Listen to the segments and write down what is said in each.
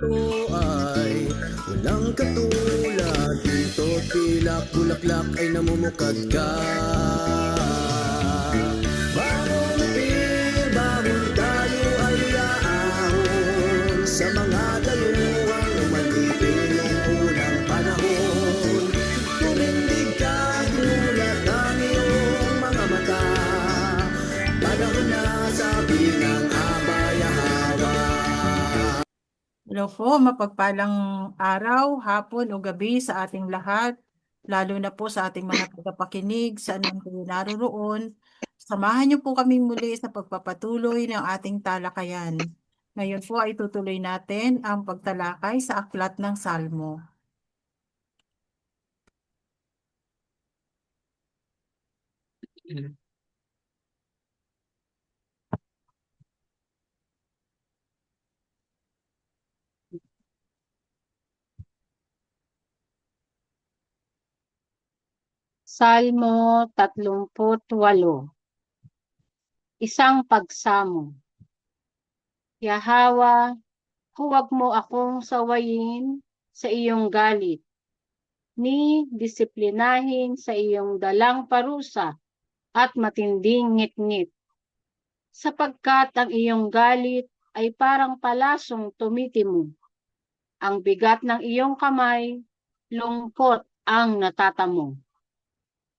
sundalo ay walang katulad. Dito tilak bulaklak ay namumukad ka. Bangon pil, bangon tayo ay aahon sa mga dayuhang umalipin noong unang panahon. Tumindig ka, gulat ang iyong mga mata. Panahon na sabi ng Abay-Yahawa. Hello po, mapagpalang araw, hapon o gabi sa ating lahat, lalo na po sa ating mga tagapakinig saan man kayo naroroon. Samahan niyo po kaming muli sa pagpapatuloy ng ating talakayan. Ngayon po ay tutuloy natin ang pagtalakay sa aklat ng Salmo. Salmo 38. Isang pagsamo. Yahawa, huwag mo akong sawayin sa iyong galit, ni disiplinahin sa iyong dalang parusa at matinding ngit-ngit. Sapagkat ang iyong galit ay parang palasong tumitimo. Ang bigat ng iyong kamay, lungkot ang natatamo.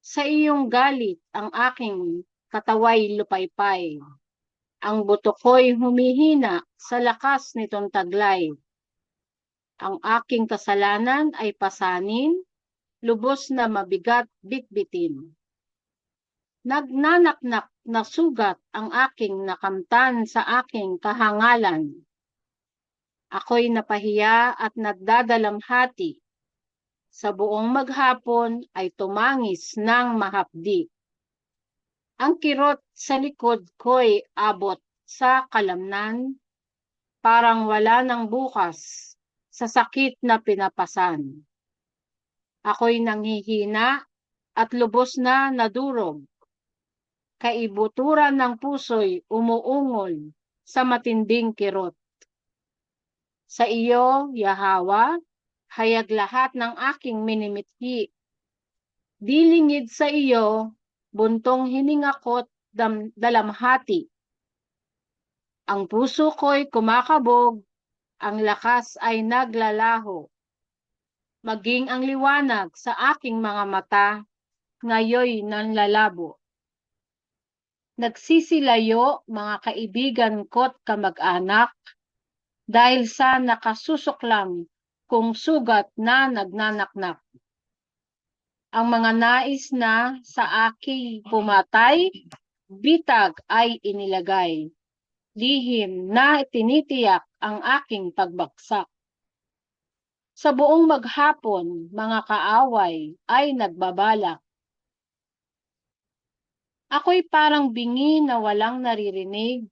Sa iyong galit ang aking kataway lupaypay. Ang buto ko'y humihina sa lakas nitong taglay. Ang aking kasalanan ay pasanin, lubos na mabigat bitbitin. Nagnanaknak na sugat ang aking nakamtan sa aking kahangalan. Ako'y napahiya at nagdadalamhati. Sa buong maghapon ay tumangis ng mahapdi. Ang kirot sa likod ko'y abot sa kalamnan, parang wala ng bukas sa sakit na pinapasan. Ako'y nanghihina at lubos na nadurog. Kaibuturan ng puso'y umuungol sa matinding kirot. Sa iyo, Yahawa, hayag lahat ng aking minimithi. Dilingid sa iyo, buntong hininga ko't dalamhati. Ang puso ko'y kumakabog, ang lakas ay naglalaho. Maging ang liwanag sa aking mga mata, ngayoy nanlalabo. Nagsisilayo mga kaibigan ko't kamag-anak, dahil sa nakasusuklang kung sugat na nagnanaknak. Ang mga nais na sa aking pumatay, bitag ay inilagay. Lihim na tinitiyak ang aking pagbagsak. Sa buong maghapon, mga kaaway ay nagbabalak. Ako'y parang bingi na walang naririnig,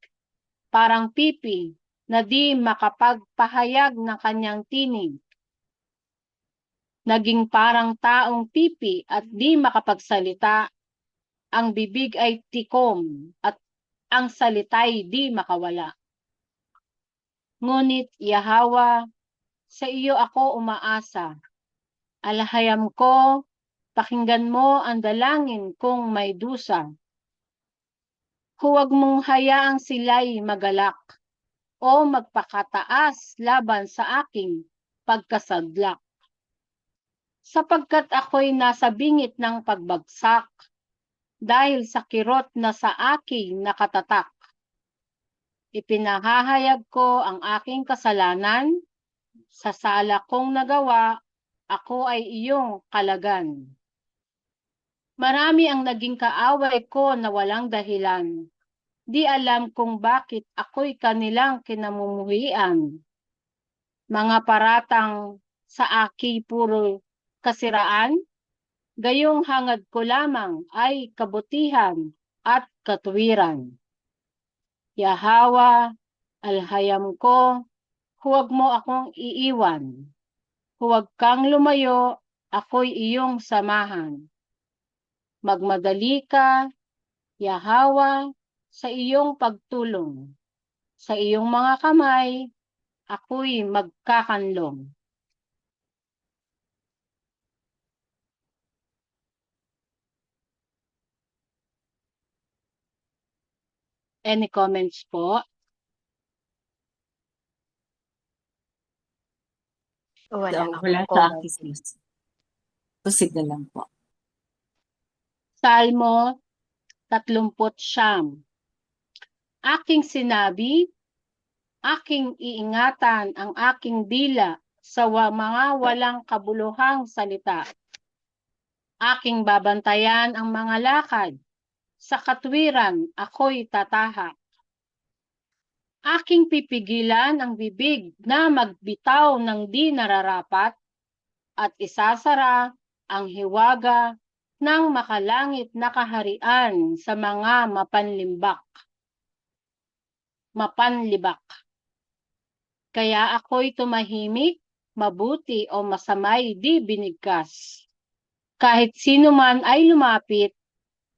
parang pipi na di makapagpahayag ng kanyang tinig. Naging parang taong pipi at di makapagsalita, ang bibig ay tikom at ang salita'y di makawala. Ngunit, Yahawa, sa iyo ako umaasa. Alahayam ko, pakinggan mo ang dalangin kong may dusa. Huwag mong hayaang sila'y magalak o magpakataas laban sa aking pagkasadlak. Sapagkat ako'y nasa bingit ng pagbagsak, dahil sa kirot na sa aking nakatatak. Ipinahahayag ko ang aking kasalanan, sa sala kong nagawa, ako ay iyong kalagan. Marami ang naging kaaway ko na walang dahilan. Di alam kung bakit ako'y kanilang kinamumuhian. Mga paratang sa aki puro kasiraan, gayong hangad ko lamang ay kabutihan at katuwiran. Yahawa, alhayam ko, huwag mo akong iiwan. Huwag kang lumayo, ako'y iyong samahan. Magmadali ka, Yahawa, sa iyong pagtulong. Sa iyong mga kamay, ako'y magkakanlong. Any comments po? Wala Wala akong sa comment. akin, sis. Proceed na lang po. Salmo 39. Aking sinabi, aking iingatan ang aking dila sa mga walang kabuluhang salita. Aking babantayan ang mga lakad. Sa katwiran, ako'y tatahak. Aking pipigilan ang bibig na magbitaw ng di nararapat at isasara ang hiwaga ng makalangit na kaharian sa mga mapanlibak. Kaya ako'y tumahimik, mabuti o masamay di binigkas. Kahit sino man ay lumapit,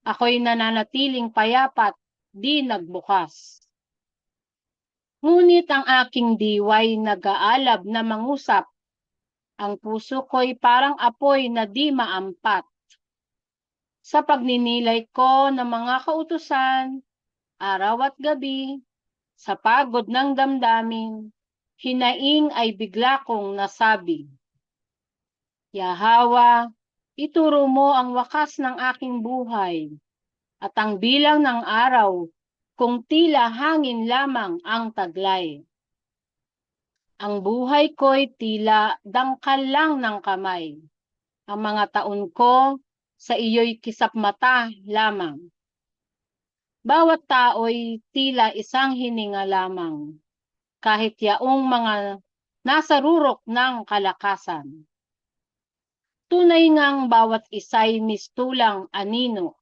ako'y nananatiling payapat, di nagbukas. Ngunit ang aking diway nag-aalab na mangusap, ang puso ko'y parang apoy na di maampat. Sa pagninilay ko ng mga kautusan, araw at gabi, sa pagod ng damdamin, hinaing ay bigla kong nasabi, Yahawa, ituro mo ang wakas ng aking buhay, at ang bilang ng araw kung tila hangin lamang ang taglay. Ang buhay ko'y tila dangkal lang ng kamay. Ang mga taon ko sa iyo'y kisap mata lamang. Bawat tao'y tila isang hininga lamang, kahit yaong mga nasa rurok ng kalakasan. Tunay ngang bawat isa'y mistulang anino,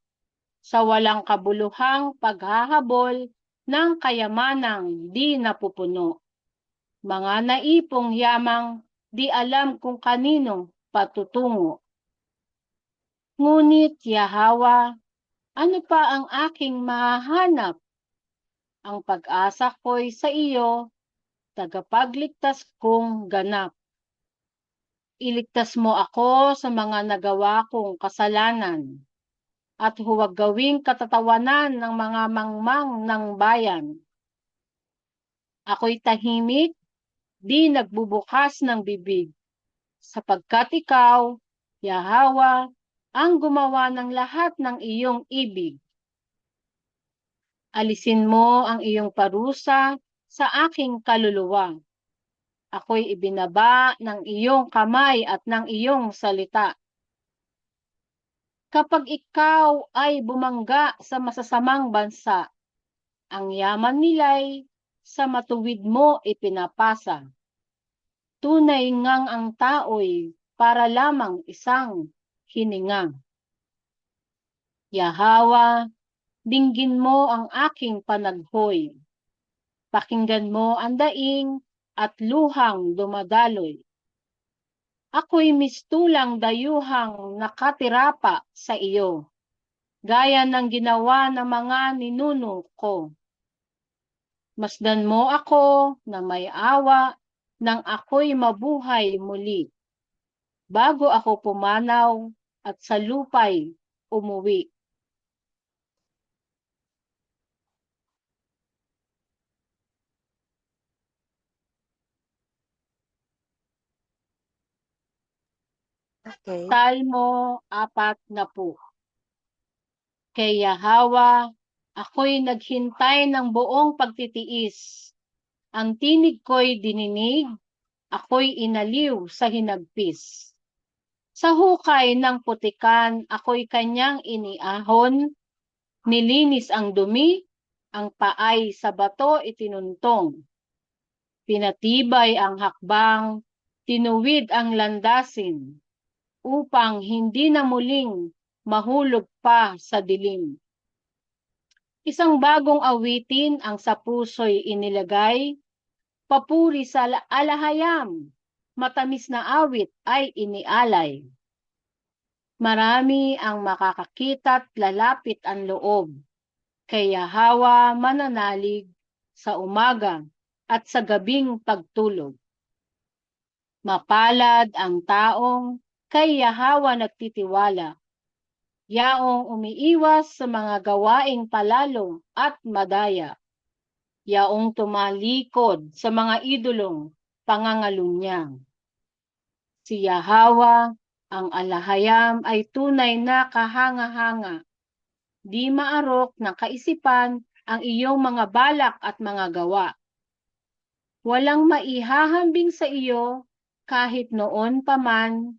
sa walang kabuluhang paghahabol ng kayamanang di napupuno. Mga naipong yamang di alam kung kanino patutungo. Ngunit, Yahawa, ano pa ang aking mahanap? Ang pag-asa ko'y sa iyo, tagapagligtas kong ganap. Iligtas mo ako sa mga nagawa kong kasalanan, at huwag gawing katatawanan ng mga mangmang ng bayan. Ako'y tahimik, di nagbubukas ng bibig, sapagkat ikaw, Yahawa, ang gumawa ng lahat ng iyong ibig. Alisin mo ang iyong parusa sa aking kaluluwa. Ako'y ibinaba ng iyong kamay at ng iyong salita. Kapag ikaw ay bumangga sa masasamang bansa, ang yaman nila'y sa matuwid mo ipinapasa. Tunay ngang ang tao'y para lamang isang hininga. Yahawa, dinggin mo ang aking panaghoy. Pakinggan mo ang daing at luhang dumadaloy. Ako'y mistulang dayuhang nakatirapa sa iyo, gaya ng ginawa ng mga ninuno ko. Masdan mo ako na may awa nang ako'y mabuhay muli, bago ako pumanaw at sa lupa'y umuwi. Okay. Salmo 40. Kay Yahawa, ako'y naghintay ng buong pagtitiis. Ang tinig ko'y dininig, ako'y inaliw sa hinagpis. Sa hukay ng putikan, ako'y kanyang iniahon, nilinis ang dumi, ang paay sa bato itinuntong. Pinatibay ang hakbang, tinuwid ang landasin, upang hindi na muling mahulog pa sa dilim. Isang bagong awitin ang sa puso'y inilagay, papuri sa alahayam, matamis na awit ay inialay. Marami ang makakakita't lalapit ang loob, kay Yahawa mananalig sa umaga at sa gabing pagtulog. Mapalad ang taong kay Yahawa nagtitiwala, yaong umiiwas sa mga gawaing palalong at madaya, yaong tumalikod sa mga idolong pangangalunyang. Si Yahawa, ang alahayam, ay tunay na kahanga-hanga. Di maarok ng kaisipan ang iyong mga balak at mga gawa. Walang maihahambing sa iyo kahit noon pa man,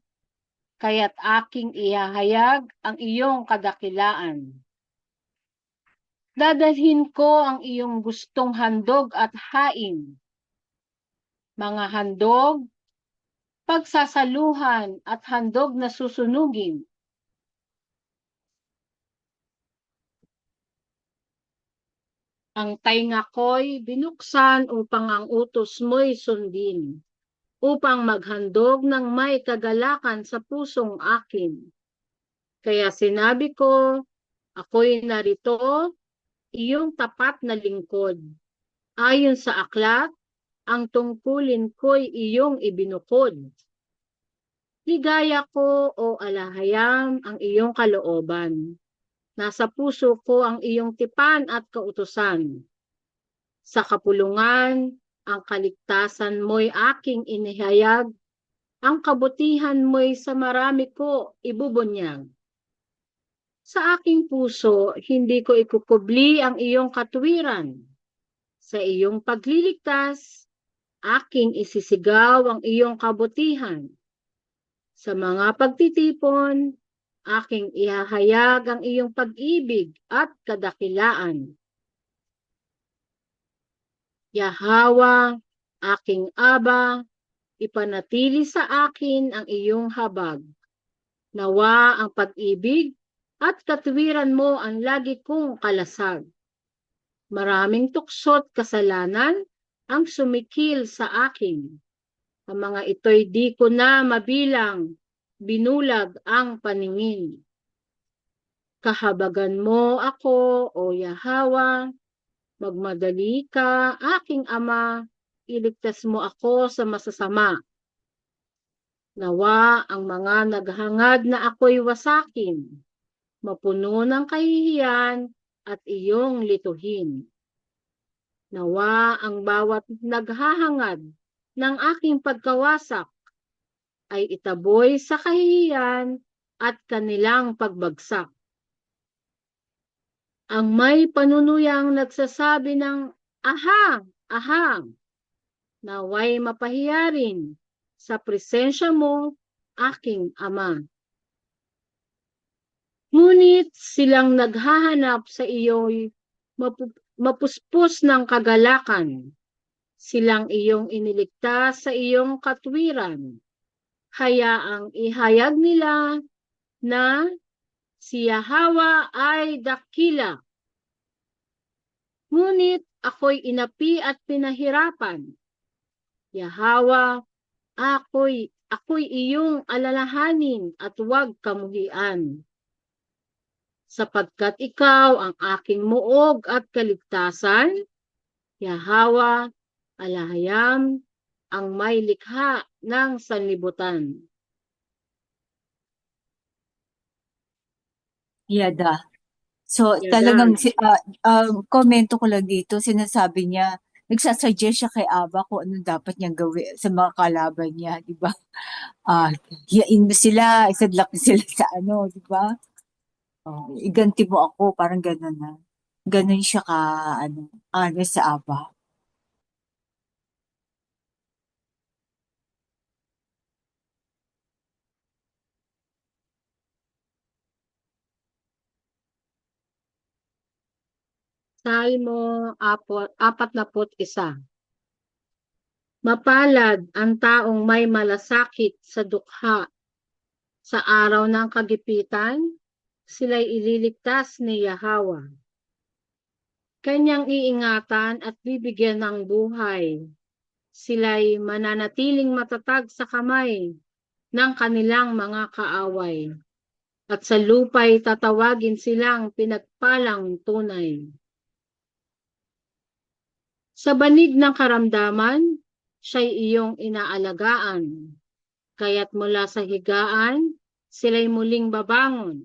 kaya't aking ihahayag ang iyong kadakilaan. Dadalhin ko ang iyong gustong handog at hain, mga handog, pagsasaluhan at handog na susunugin. Ang tainga ko'y binuksan upang ang utos mo'y sundin, upang maghandog ng may kagalakan sa pusong akin. Kaya sinabi ko, ako'y narito, iyong tapat na lingkod. Ayon sa aklat, ang tungkulin ko'y iyong ibinukod. Ligaya ko, o alahayam, ang iyong kalooban. Nasa puso ko ang iyong tipan at kautusan. Sa kapulungan, ang kaligtasan mo'y aking inihayag, ang kabutihan mo'y sa marami ko ibubunyag. Sa aking puso, hindi ko ikukubli ang iyong katuwiran. Sa iyong pagliligtas, aking isisigaw ang iyong kabutihan. Sa mga pagtitipon, aking ihahayag ang iyong pag-ibig at kadakilaan. Yahawa, aking Aba, ipanatili sa akin ang iyong habag. Nawa ang pag-ibig at katuwiran mo ang lagi kong kalasag. Maraming tuksot kasalanan ang sumikil sa akin. Ang mga ito'y di ko na mabilang, binulag ang paningin. Kahabagan mo ako, o Yahawa, magmadali ka, aking Ama, iligtas mo ako sa masasama. Nawa ang mga naghangad na ako'y wasakin, mapuno ng kahihiyan at iyong lituhin. Nawa ang bawat naghahangad ng aking pagkawasak ay itaboy sa kahihiyan at kanilang pagbagsak. Ang may panunuyang nagsasabi ng ahang, ahang, naway mapahiya rin sa presensya mo, aking Ama. Ngunit silang naghahanap sa iyo'y mapuspos ng kagalakan. Silang iyong iniligtas sa iyong katwiran. Hayaang ihayag nila na si Yahawa ay dakila. Ngunit ako'y inapi at pinahirapan. Yahawa, ako'y iyong alalahanin at huwag kamuhian. Sapagkat ikaw ang aking muog at kaligtasan, Yahawa, alahayam, ang may likha ng sanlibutan. Yada. So, Yada. talagang, komento ko lang dito, sinasabi niya, nagsasuggest siya kay Aba kung ano dapat niyang gawin sa mga kalaban niya, di ba? Hiyain mo sila, isadlak mo sila sa ano, di ba? Iganti mo ako, parang gano'n na. Gano'n siya ka, sa Aba. Salmo 41. Mapalad ang taong may malasakit sa dukha. Sa araw ng kagipitan, sila'y ililigtas ni Yahawa. Kanyang iingatan at bibigyan ng buhay. Sila'y mananatiling matatag sa kamay ng kanilang mga kaaway. At sa lupa'y tatawagin silang pinagpalang tunay. Sa banig ng karamdaman, siya'y iyong inaalagaan. Kaya't mula sa higaan, sila'y muling babangon.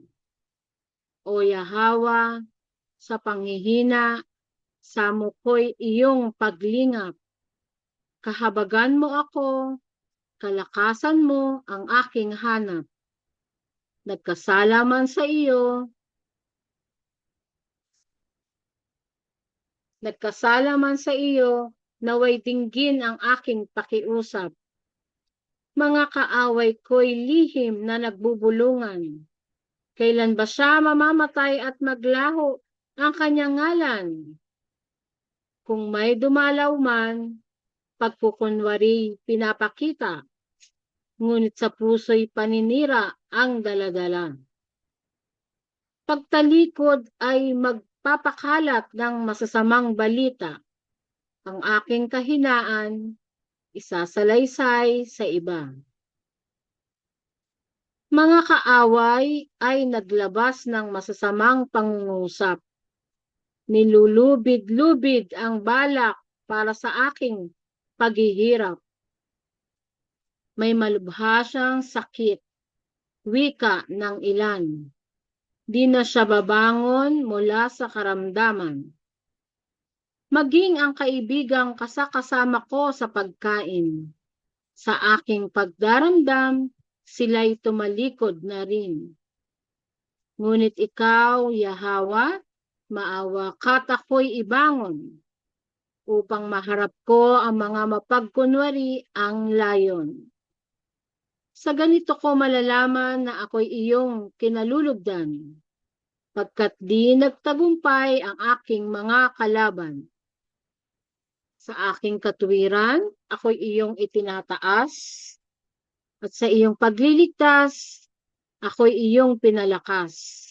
O Yahawa, sa panghihina, sa muko'y iyong paglingap. Kahabagan mo ako, kalakasan mo ang aking hanap. Nagkasala man sa iyo, naway dinggin ang aking pakiusap. Mga kaaway ko'y lihim na nagbubulungan. Kailan ba siya mamamatay at maglaho ang kanyang ngalan? Kung may dumalaw man, pagkukunwari pinapakita, ngunit sa puso'y paninira ang daladala. Pagtalikod ay magpapakalat ng masasamang balita. Ang aking kahinaan, isasalaysay sa iba. Mga kaaway ay naglabas ng masasamang pangungusap. Nilulubid-lubid ang balak para sa aking paghihirap. May malubha siyang sakit, wika ng ilan. Di na siya babangon mula sa karamdaman. Maging ang kaibigang kasakasama ko sa pagkain. Sa aking pagdaramdam, sila'y tumalikod na rin. Ngunit ikaw, Yahawa, maawa ka't ako'y ibangon, upang maharap ko ang mga mapagkunwari ang layon. Sa ganito ko malalaman na ako'y iyong kinalulugdan, pagkat di nagtagumpay ang aking mga kalaban. Sa aking katuwiran, ako'y iyong itinataas, at sa iyong pagliligtas, ako'y iyong pinalakas.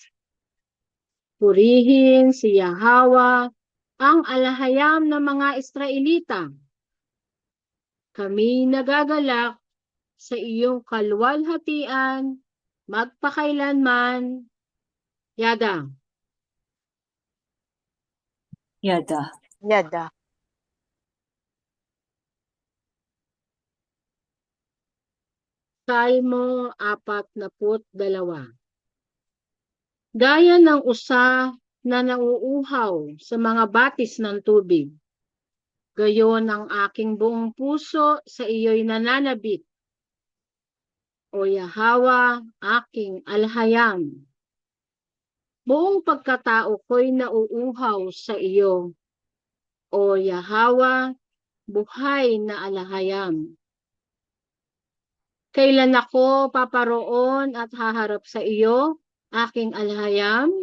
Purihin si Yahawa, ang alahayam ng mga Israelita. Kami nagagalak sa iyong kaluwalhatian, magpakailanman. Yada. Yada. Yada. Salmo 42. Gaya ng usa na nauuhaw sa mga batis ng tubig, gayon ang aking buong puso sa iyo'y nananabik. O Yahawa, aking alhayam. Buong pagkatao ko'y nauuhaw sa iyo. O Yahawa, buhay na alhayam. Kailan ako paparoon at haharap sa iyo, aking alhayam?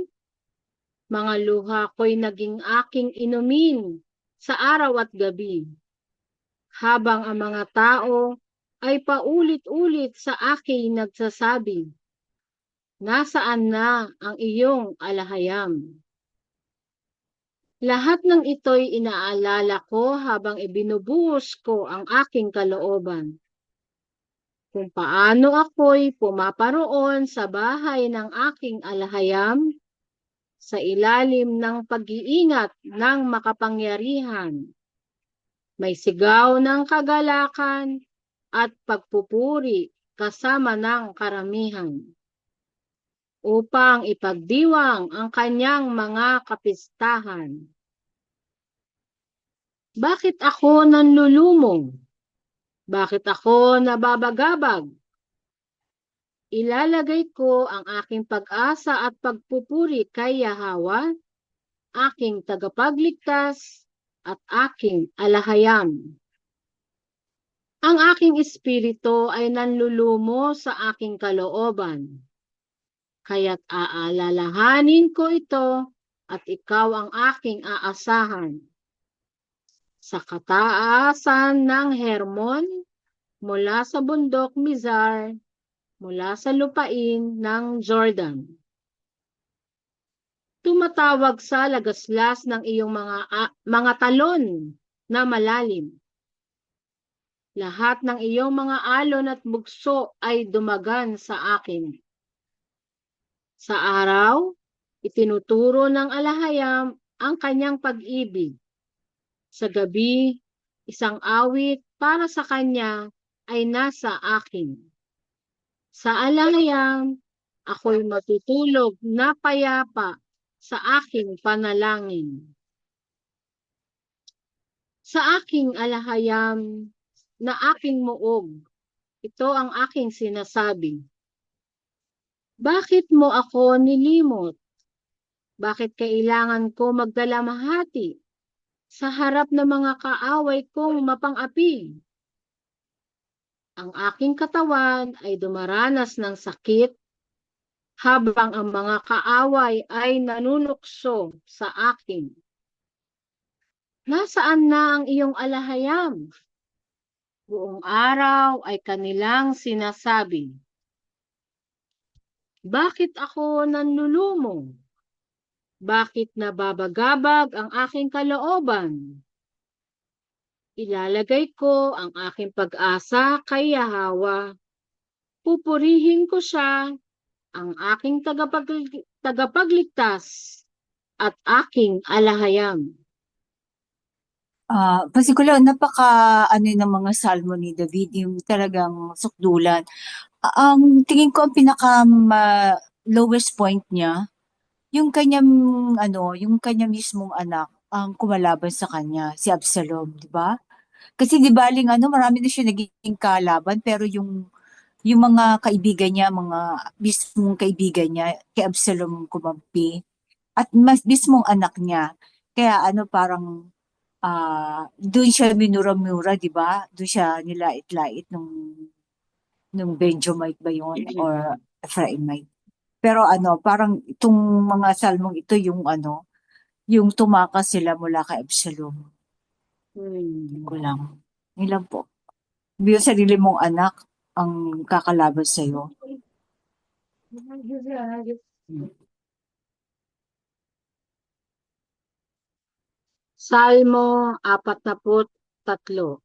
Mga luha ko'y naging aking inumin sa araw at gabi, habang ang mga tao ay paulit-ulit sa akin nagsasabi, nasaan na ang iyong alhayam? Lahat ng ito'y inaalala ko habang ibinubuhos ko ang aking kalooban. Kung paano ako'y pumaparoon sa bahay ng aking alhayam, sa ilalim ng pag-iingat ng makapangyarihan. May sigaw ng kagalakan at pagpupuri kasama ng karamihan, upang ipagdiwang ang kanyang mga kapistahan. Bakit ako nanlulumong? Bakit ako nababagabag? Ilalagay ko ang aking pag-asa at pagpupuri kay Yahawa, aking tagapagligtas at aking alahayam. Ang aking espiritu ay nanlulumo sa aking kalooban, kaya't aalalahanin ko ito at ikaw ang aking aasahan. Sa kataasan ng Hermon, mula sa bundok Mizar, mula sa lupain ng Jordan. Tumatawag sa lagaslas ng iyong mga talon na malalim. Lahat ng iyong mga alon at bugso ay dumagan sa akin. Sa araw, itinuturo ng alahayam ang kanyang pag-ibig. Sa gabi, isang awit para sa kanya ay nasa akin. Sa alayam, ako'y matutulog na payapa sa aking panalangin. Sa aking alahayam na aking muog, ito ang aking sinasabi. Bakit mo ako nilimot? Bakit kailangan ko magdalamhati sa harap ng mga kaaway kong mapang-api? Ang aking katawan ay dumaranas ng sakit habang ang mga kaaway ay nanunukso sa akin. Nasaan na ang iyong alahayam? Buong araw ay kanilang sinasabi, bakit ako nanlulumo? Bakit nababagabag ang aking kalooban? Ilalagay ko ang aking pag-asa kay Yahweh. Pupurihin ko siya, ang aking tagapagligtas at aking alahayam. Pasikulo, ano ng mga salmo ni David, yung talagang sukdulan. Ang tingin ko ang lowest point niya, yung yung kanyang mismong anak ang kumalaban sa kanya, si Absalom, di ba? Kasi di baling marami na siya naging kalaban, pero yung mga kaibigan niya, mga mismong kaibigan niya, kay Absalom kumampi, at mas mismong anak niya. Kaya parang doon siya minura-mura, di ba? Doon siya nilait-lait nung Benjamite ba yun or Ephraimite. Pero parang itong mga salmong ito yung tumakas sila mula kay Absalom. Ko lang. Yun lang po. Yung sarili mong anak ang kakalaban sa'yo. Salmo 43.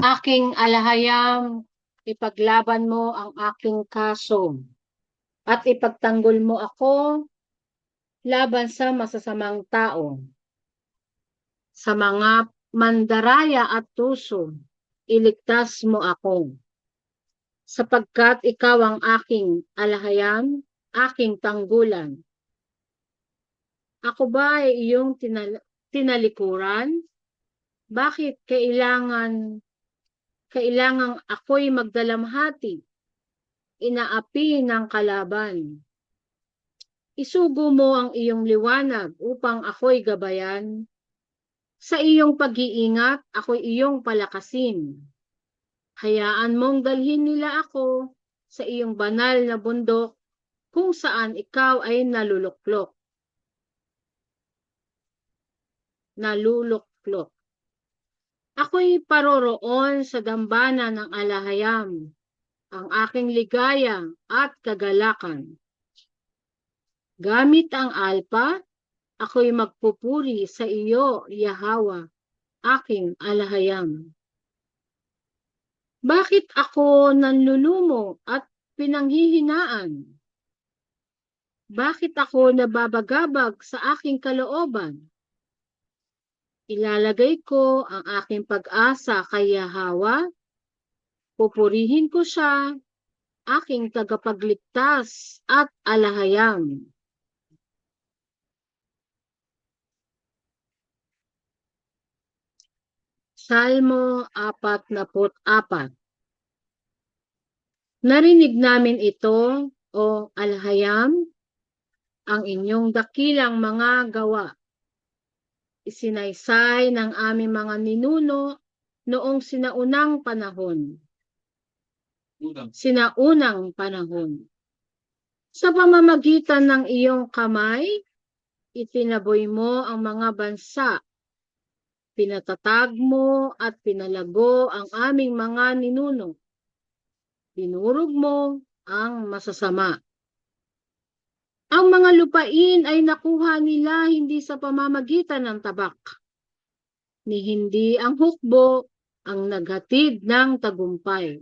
Aking alahayam, ipaglaban mo ang aking kaso at ipagtanggol mo ako laban sa masasamang tao. Sa mga mandaraya at tuso, iligtas mo ako. Sapagkat ikaw ang aking alahayam, aking tanggulan. Ako ba ay iyong tinalikuran? Bakit kailangang ako'y magdalamhati? Inaapi ng kalaban. Isugo mo ang iyong liwanag upang ako'y gabayan. Sa iyong pag-iingat, ako'y iyong palakasin. Hayaan mong dalhin nila ako sa iyong banal na bundok kung saan ikaw ay naluluklok. Ako'y paroroon sa dambana ng alahayam, ang aking ligaya at kagalakan. Gamit ang alpa, ako'y magpupuri sa iyo, Yahweh, aking alahayam. Bakit ako nanlulumo at pinanghihinaan? Bakit ako nababagabag sa aking kalooban? Ilalagay ko ang aking pag-asa kay Yahweh. Pupurihin ko siya, aking tagapagligtas at alahayam. Salmo 44. Narinig namin ito, o alahayam, ang inyong dakilang mga gawa. Isinaysay ng aming mga ninuno noong sinaunang panahon. Sa pamamagitan ng iyong kamay, itinaboy mo ang mga bansa. Pinatatag mo at pinalago ang aming mga ninuno. Dinurog mo ang masasama. Ang mga lupain ay nakuha nila hindi sa pamamagitan ng tabak, ni hindi ang hukbo ang naghatid ng tagumpay,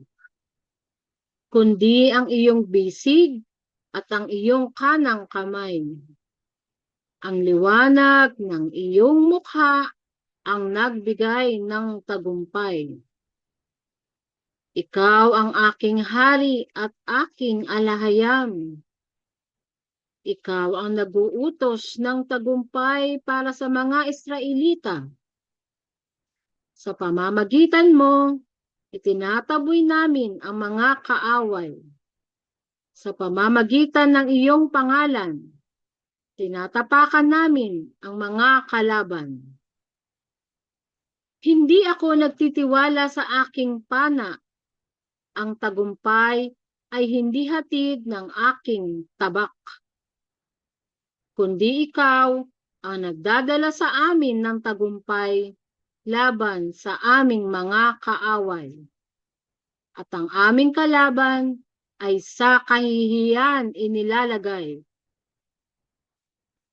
kundi ang iyong bisig at ang iyong kanang kamay. Ang liwanag ng iyong mukha ang nagbigay ng tagumpay. Ikaw ang aking hari at aking alahayam. Ikaw ang nag-uutos ng tagumpay para sa mga Israelita. Sa pamamagitan mo, itinataboy namin ang mga kaaway. Sa pamamagitan ng iyong pangalan, tinatapakan namin ang mga kalaban. Hindi ako nagtitiwala sa aking pana. Ang tagumpay ay hindi hatid ng aking tabak, kundi ikaw ang nagdadala sa amin ng tagumpay laban sa aming mga kaaway. At ang aming kalaban ay sa kahihiyan inilalagay.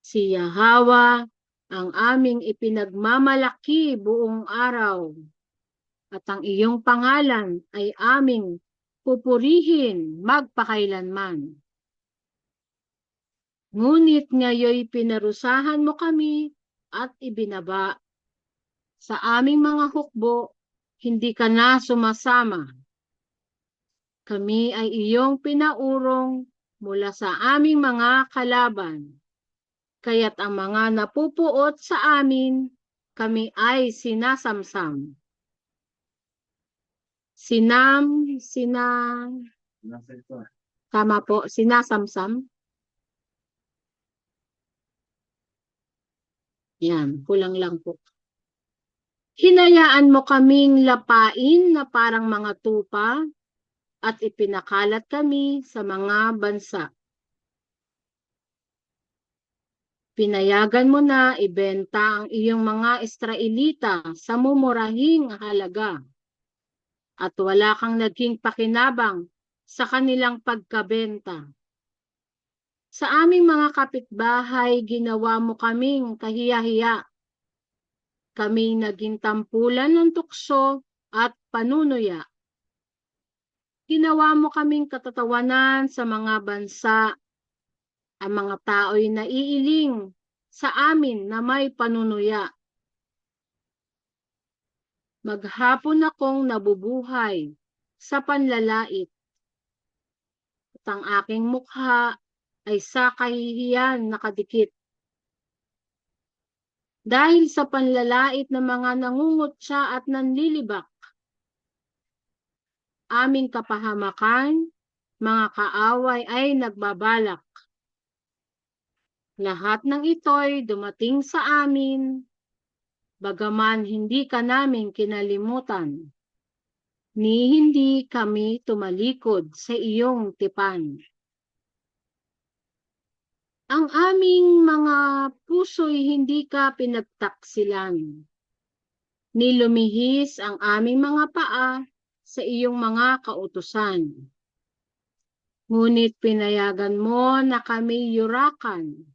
Si Yahweh ang aming ipinagmamalaki buong araw, at ang iyong pangalan ay aming pupurihin magpakailanman. Ngunit ngayoy pinarusahan mo kami at ibinaba. Sa aming mga hukbo, hindi ka na sumasama. Kami ay iyong pinaurong mula sa aming mga kalaban. Kaya't ang mga napupuot sa amin, kami ay sinasamsam. Tama po, sinasamsam. Yan, kulang lang po. Hinayaan mo kaming lapain na parang mga tupa at ipinakalat kami sa mga bansa. Pinayagan mo na ibenta ang iyong mga Israelita sa mumurahing halaga at wala kang naging pakinabang sa kanilang pagkabenta. Sa aming mga kapitbahay, ginawa mo kaming kahiya-hiya. Kaming naging tampulan ng tukso at panunuya. Ginawa mo kaming katatawanan sa mga bansa. Ang mga tao'y naiiling sa amin na may panunuya. Maghapon akong nabubuhay sa panlalait. At ang aking mukha ay sa kahihiyan nakadikit. Dahil sa panlalait ng mga nangungutya at nanlilibak, aming kapahamakan, mga kaaway ay nagbabalak. Lahat ng ito'y dumating sa amin, bagaman hindi ka namin kinalimutan, ni hindi kami tumalikod sa iyong tipan. Ang aming mga puso'y hindi ka pinagtaksilan, ni lumihis ang aming mga paa sa iyong mga kautusan. Ngunit pinayagan mo na kami yurakan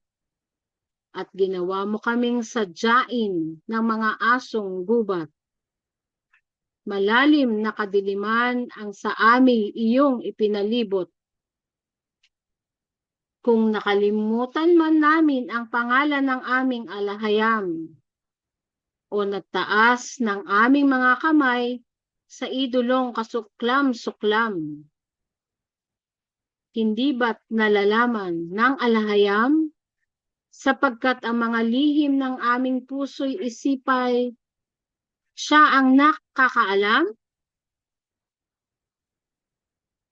at ginawa mo kaming sadyain ng mga asong gubat. Malalim na kadiliman ang sa amin iyong ipinalibot. Kung nakalimutan man namin ang pangalan ng aming alahayam o nagtaas ng aming mga kamay sa idolong kasuklam-suklam, hindi ba't nalalaman ng alahayam sapagkat ang mga lihim ng aming puso'y isipay, siya ang nakakaalam?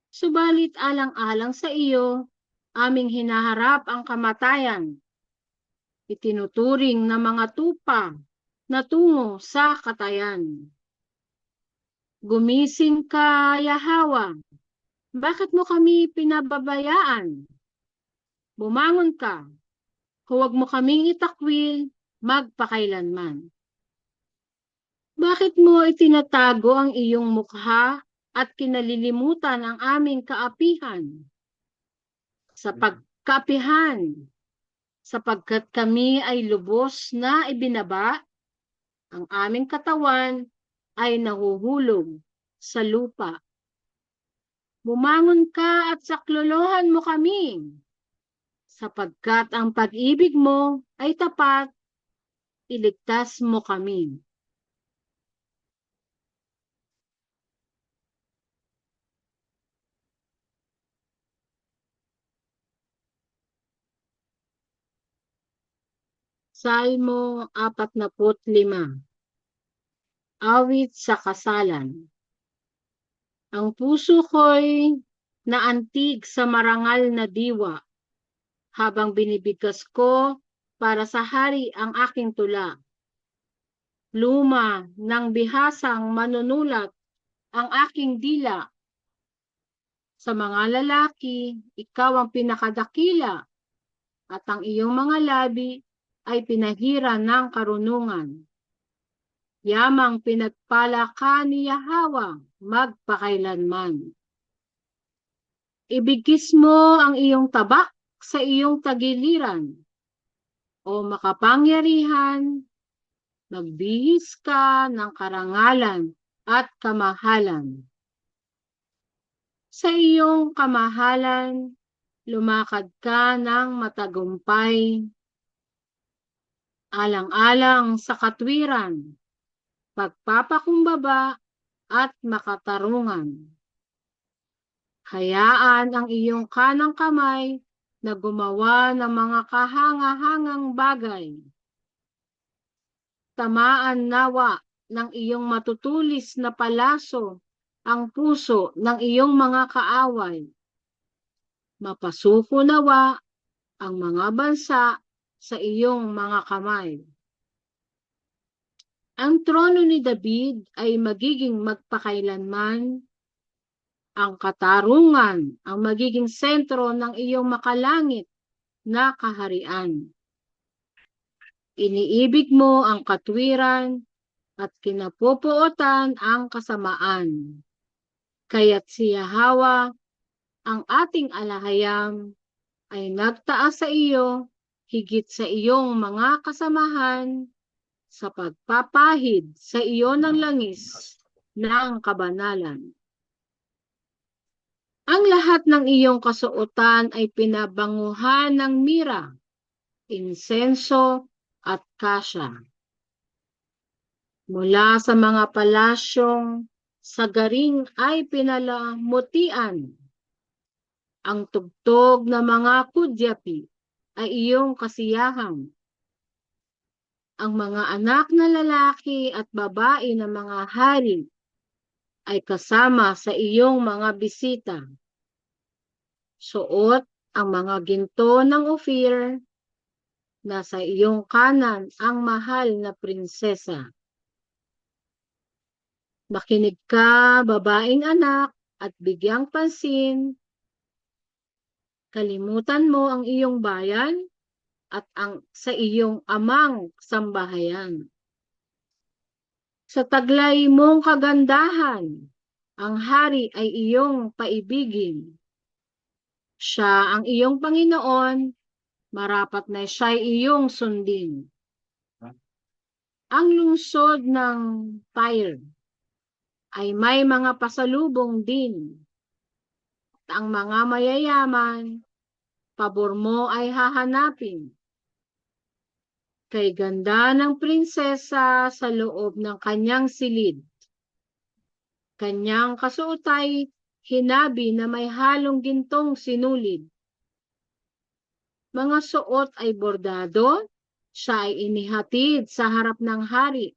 Subalit alang-alang sa iyo, aming hinaharap ang kamatayan. Itinuturing na mga tupa na tungo sa katayan. Gumising ka, Yahweh. Bakit mo kami pinababayaan? Bumangon ka. Huwag mo kaming itakwil magpakailanman. Bakit mo itinatago ang iyong mukha at kinalilimutan ang aming kaapihan? Sa pagkaapihan, sapagkat kami ay lubos na ibinaba, ang aming katawan ay nahuhulog sa lupa. Bumangon ka at saklolohan mo kami. sapagkat ang pag-ibig mo ay tapat, iligtas mo kami. Salmo 45. Awit sa kasalan. Ang puso ko'y naantig sa marangal na diwa, habang binibigkas ko para sa hari ang aking tula. Luma ng bihasang manunulat ang aking dila. Sa mga lalaki, ikaw ang pinakadakila, at ang iyong mga labi ay pinahira ng karunungan. Yamang pinagpala ka ni Yahweh magpakailanman. Ibigis mo ang iyong tabak sa iyong tagiliran. O makapangyarihan, magbihis ka ng karangalan at kamahalan. Sa iyong kamahalan, lumakad ka ng matagumpay, alang-alang sa katwiran, pagpapakumbaba at makatarungan. Hayaan ang iyong kanang kamay na gumawa ng mga kahanga-hangang bagay. Tamaan nawa ng iyong matutulis na palaso ang puso ng iyong mga kaaway. Mapasuko nawa ang mga bansa sa iyong mga kamay. Ang trono ni David ay magiging magpakailanman. Ang katarungan ang magiging sentro ng iyong makalangit na kaharian. Iniibig mo ang katwiran at kinapupuotan ang kasamaan. Kaya't si Yahweh, ang ating alahayam, ay nagtaas sa iyo higit sa iyong mga kasamahan sa pagpapahid sa iyo ng langis ng kabanalan. Ang lahat ng iyong kasuotan ay pinabanguhan ng mira, insenso at kasya. Mula sa mga palasyong sagaring ay pinalamutian. Ang tugtog ng mga kudyapi ay iyong kasiyahan. Ang mga anak na lalaki at babae ng mga hari ay kasama sa iyong mga bisita. Suot ang mga ginto ng Ophir, nasa iyong kanan ang mahal na prinsesa. Makinig ka, babaeng anak, at bigyang pansin. Kalimutan mo ang iyong bayan at ang sa iyong amang sambahayan. Sa taglay mong kagandahan, ang hari ay iyong paibigin. Siya ang iyong Panginoon, marapat na siya'y iyong sundin. Ang lungsod ng Tyre ay may mga pasalubong din. At ang mga mayayaman, pabor mo ay hahanapin. Kay ganda ng prinsesa sa loob ng kanyang silid. Kanyang kasuotay hinabi na may halong gintong sinulid. Mga suot ay bordado, siya ay inihatid sa harap ng hari.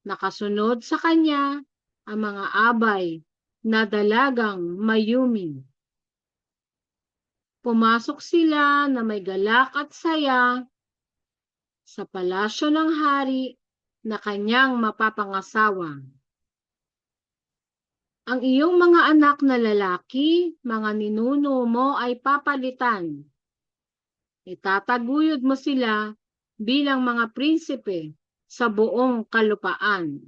Nakasunod sa kanya ang mga abay na dalagang mayuming. Pumasok sila na may galak at saya sa palasyo ng hari na kanyang mapapangasawa. Ang iyong mga anak na lalaki, mga ninuno mo ay papalitan. Itataguyod mo sila bilang mga prinsipe sa buong kalupaan.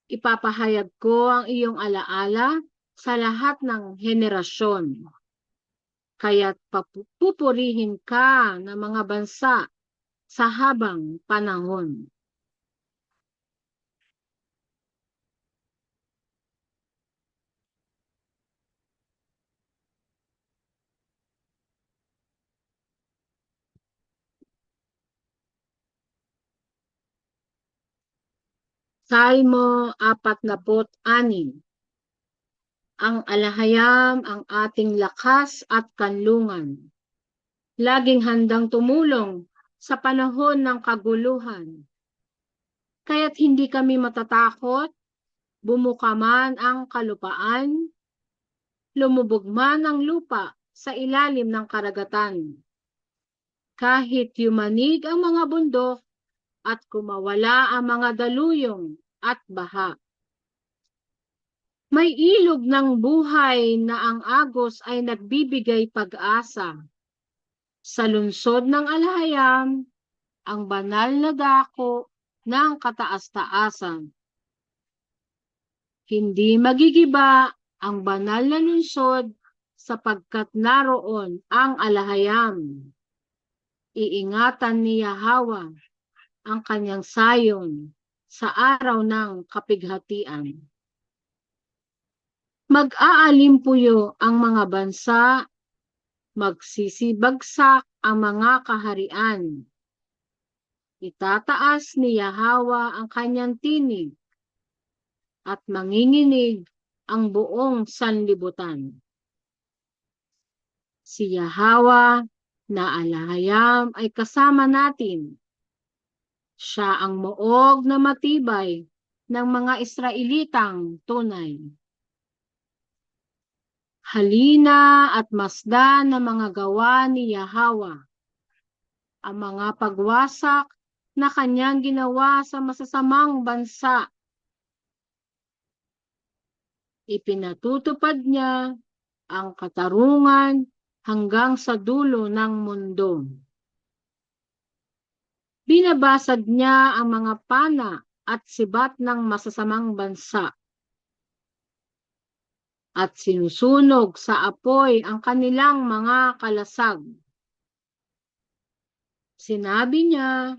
Ipapahayag ko ang iyong alaala sa lahat ng henerasyon. Kaya't pupurihin ka ng mga bansa sa habang panahon. Salmo 46. Ang alahayam ang ating lakas at kanlungan. Laging handang tumulong sa panahon ng kaguluhan. Kaya't hindi kami matatakot, bumuka man ang kalupaan, lumubog man ang lupa sa ilalim ng karagatan. Kahit yumanig ang mga bundok at kumawala ang mga daluyong at baha. May ilog ng buhay na ang agos ay nagbibigay pag-asa. Sa lungsod ng alahayam, ang banal na dako ng kataas-taasan. Hindi magigiba ang banal na lungsod sapagkat naroon ang alahayam. Iingatan ni Yahweh ang kanyang sayon sa araw ng kapighatian. Mag-aalimpuyo ang mga bansa, magsisibagsak ang mga kaharian. Itataas ni Yahweh ang kanyang tinig at manginginig ang buong sanlibutan. Si Yahweh na alahayam ay kasama natin. Siya ang moog na matibay ng mga Israelitang tunay. Halina at masdan ng mga gawa ni Yahweh, ang mga pagwasak na kanyang ginawa sa masasamang bansa. Ipinatutupad niya ang katarungan hanggang sa dulo ng mundo. Binabasag niya ang mga pana at sibat ng masasamang bansa. At sinusunog sa apoy ang kanilang mga kalasag. Sinabi niya,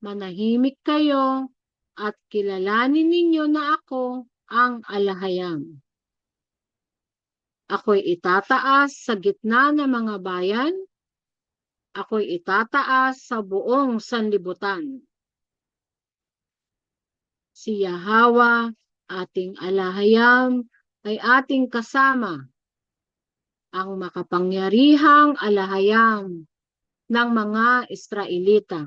manahimik kayo at kilalanin ninyo na ako ang alahayam. Ako'y itataas sa gitna ng mga bayan. Ako'y itataas sa buong sanlibutan. Si Yahweh, ating alahayam, ay ating kasama, ang makapangyarihang alahayam ng mga Israelita.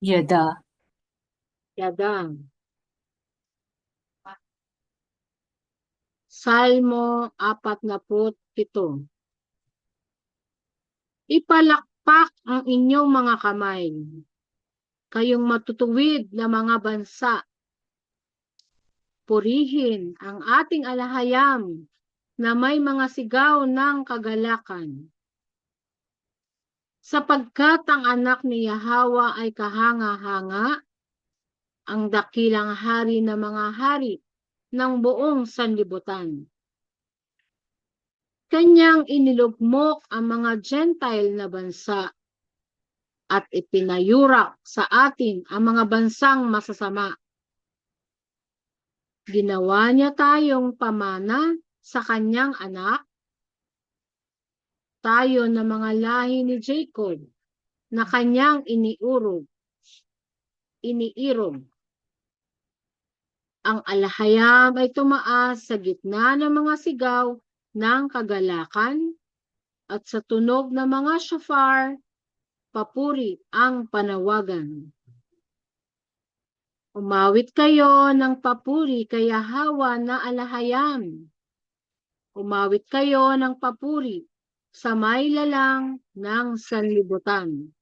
Yada. Yada. Salmo 47. Ipalakpak ang inyong mga kamay, kayong matutuwid na mga bansa. Purihin ang ating alahayam na may mga sigaw ng kagalakan. Sapagkat ang anak ni Yahweh ay kahanga-hanga, ang dakilang hari na mga hari ng buong sanlibutan. Kanyang inilugmok ang mga Gentile na bansa at ipinayurak sa atin ang mga bansang masasama. Ginawa niya tayong pamana sa kanyang anak, tayo na mga lahi ni Jacob na kanyang iniirog. Ang alahayam ay tumaas sa gitna ng mga sigaw ng kagalakan at sa tunog ng mga shofar, papuri ang panawagan. Umawit kayo ng papuri kay Yahweh na alahayam. Umawit kayo ng papuri sa may lalang ng sanlibutan.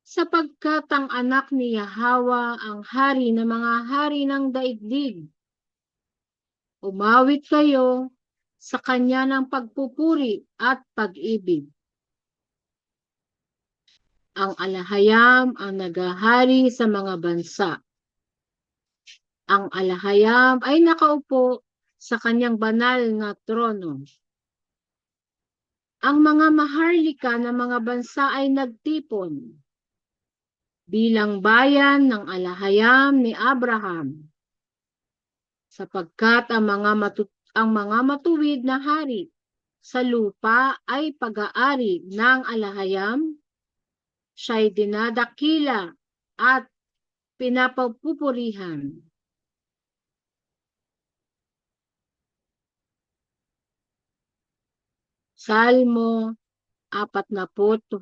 Sapagkat ang anak ni Yahweh ang hari ng mga hari ng daigdig. Umawit kayo sa kanya ng pagpupuri at pag-ibig. Ang alahayam ang nagahari sa mga bansa. Ang alahayam ay nakaupo sa kanyang banal na trono. Ang mga maharlika ng mga bansa ay nagtipon bilang bayan ng alahayam ni Abraham. Sapagkat ang mga matuwid na hari sa lupa ay pag-aari ng alahayam, siya'y dinadakila at pinapupurihan. Salmo 48.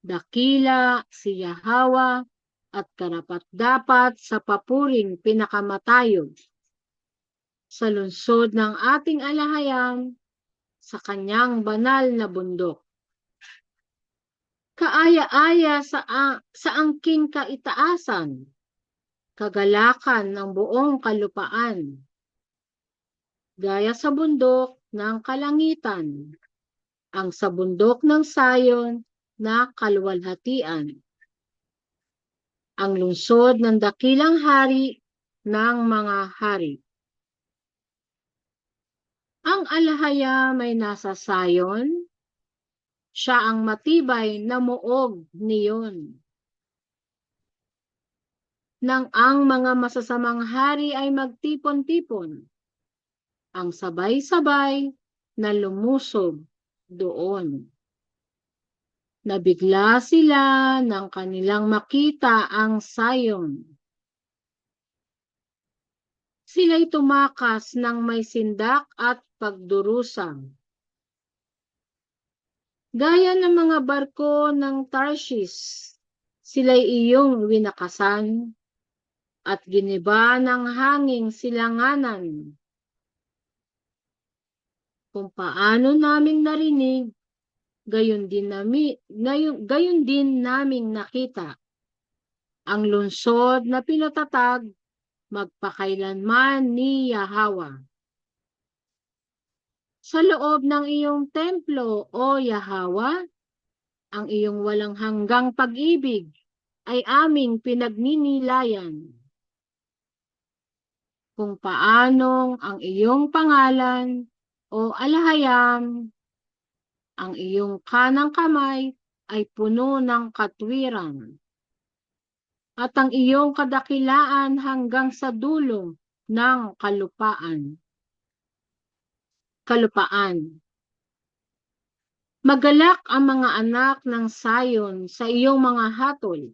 Dakila si Yahwa at karapat-dapat sa papuring pinakamatayog. Sa lungsod ng ating alahayam, sa kanyang banal na bundok. Kaaya-aya sa angking kaitaasan, kagalakan ng buong kalupaan. Gaya sa bundok ng kalangitan, ang sa bundok ng Sayon na kaluwalhatian. Ang lungsod ng dakilang hari ng mga hari. Ang alahayam ay nasa Sayon, siya ang matibay na muog niyon. Nang ang mga masasamang hari ay magtipon-tipon, ang sabay-sabay na lumusob doon. Nabigla sila nang kanilang makita ang Sayon. Sila'y tumakas ng may sindak at pagdurusa. Gaya ng mga barko ng Tarshish, sila'y iyong winakasan at giniba ng hanging silanganan. Kung paano naming narinig, gayon din naming nakita. Ang lungsod na pinatatag magpakailanman ni Yahwa. Sa loob ng iyong templo, O Yahwa, ang iyong walang hanggang pag-ibig ay aming pinagninilayan. Kung paanong ang iyong pangalan, O alahayam, ang iyong kanang kamay ay puno ng katwiran. At ang iyong kadakilaan hanggang sa dulo ng kalupaan. Magalak ang mga anak ng Sayon sa iyong mga hatol.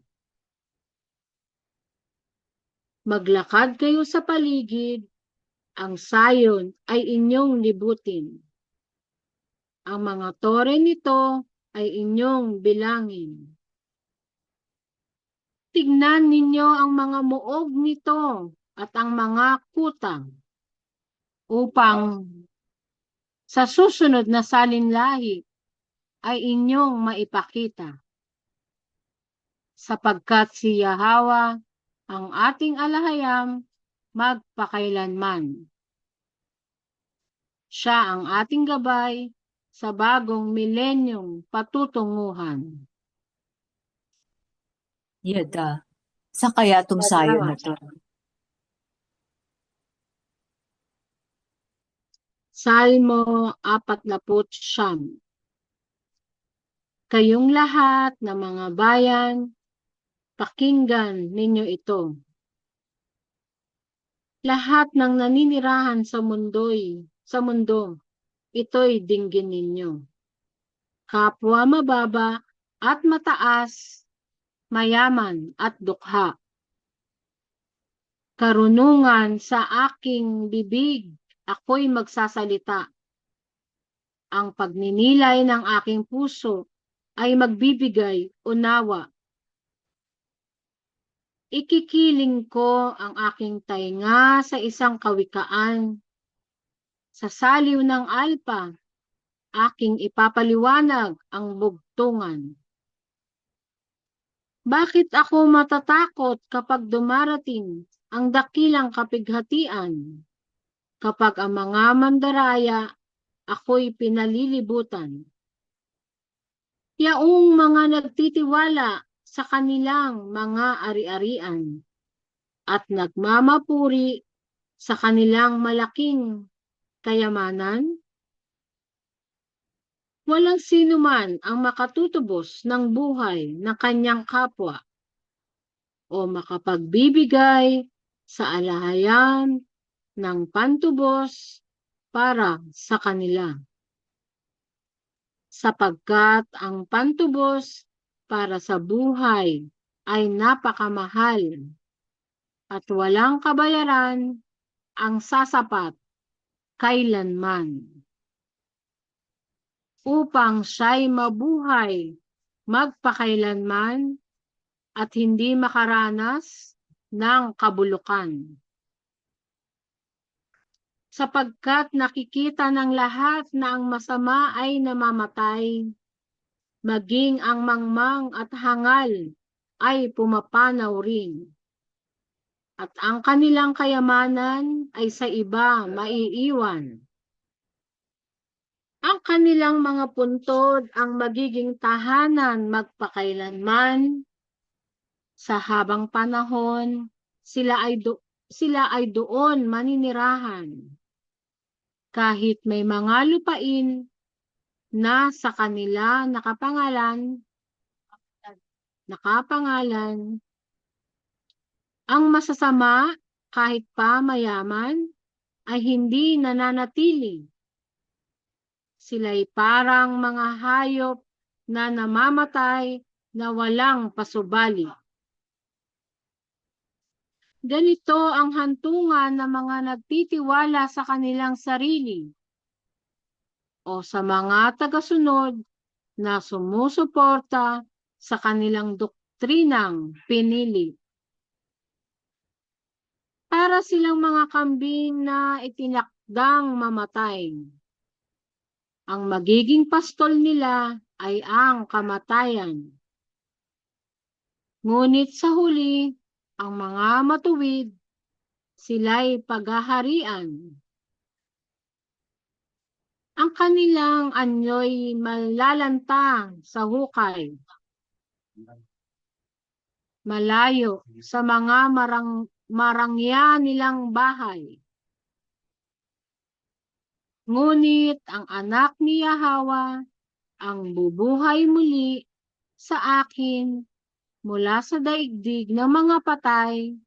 Maglakad kayo sa paligid, ang Sayon ay inyong libutin. Ang mga tore nito ay inyong bilangin. Tignan ninyo ang mga muog nito at ang mga kutang upang sa susunod na salinlahi ay inyong maipakita. Sapagkat si Yahwa, ang ating alahayam, magpakailanman. Siya ang ating gabay sa bagong milenyong patutunguhan. Yada. Sa kaya itong Sayon na to? Salmo 49. Kayong lahat na mga bayan, pakinggan ninyo ito. Lahat ng naninirahan sa mundo, ito'y dinggin ninyo. Kapwa mababa at mataas, mayaman at dukha. Karunungan sa aking bibig, ako'y magsasalita. Ang pagninilay ng aking puso ay magbibigay unawa. Ikikiling ko ang aking tainga sa isang kawikaan. Sa saliw ng alpa, aking ipapaliwanag ang bugtungan. Bakit ako matatakot kapag dumarating ang dakilang kapighatian? Kapag ang mga mandaraya, ako'y pinalilibutan. Yaong mga nagtitiwala sa kanilang mga ari-arian at nagmamapuri sa kanilang malaking kayamanan, walang sino man ang makatutubos ng buhay ng kanyang kapwa o makapagbibigay sa alahayam ng pantubos para sa kanila. Sapagkat ang pantubos para sa buhay ay napakamahal at walang kabayaran ang sasapat kailanman. Upang siya'y mabuhay magpakailanman at hindi makaranas ng kabulukan. Sapagkat nakikita ng lahat na ang masama ay namamatay, maging ang mangmang at hangal ay pumapanaw rin. At ang kanilang kayamanan ay sa iba maiiwan. Ang kanilang mga puntod ang magiging tahanan magpakailanman. Sa habang panahon, sila ay doon maninirahan. Kahit may mga lupain na sa kanila nakapangalan, ang masasama kahit pa mayaman ay hindi nananatili. Sila'y parang mga hayop na namamatay na walang pasubali. Ganito ang hantungan ng mga nagtitiwala sa kanilang sarili o sa mga tagasunod na sumusuporta sa kanilang doktrinang pinili. Para silang mga kambing na itinakdang mamatay. Ang magiging pastol nila ay ang kamatayan. Ngunit sa huli, ang mga matuwid, sila'y paghaharian. Ang kanilang anyo'y malalantang sa hukay. Malayo sa mga marangya nilang bahay. Ngunit ang anak ni Yahweh ang bubuhay muli sa akin mula sa daigdig ng mga patay,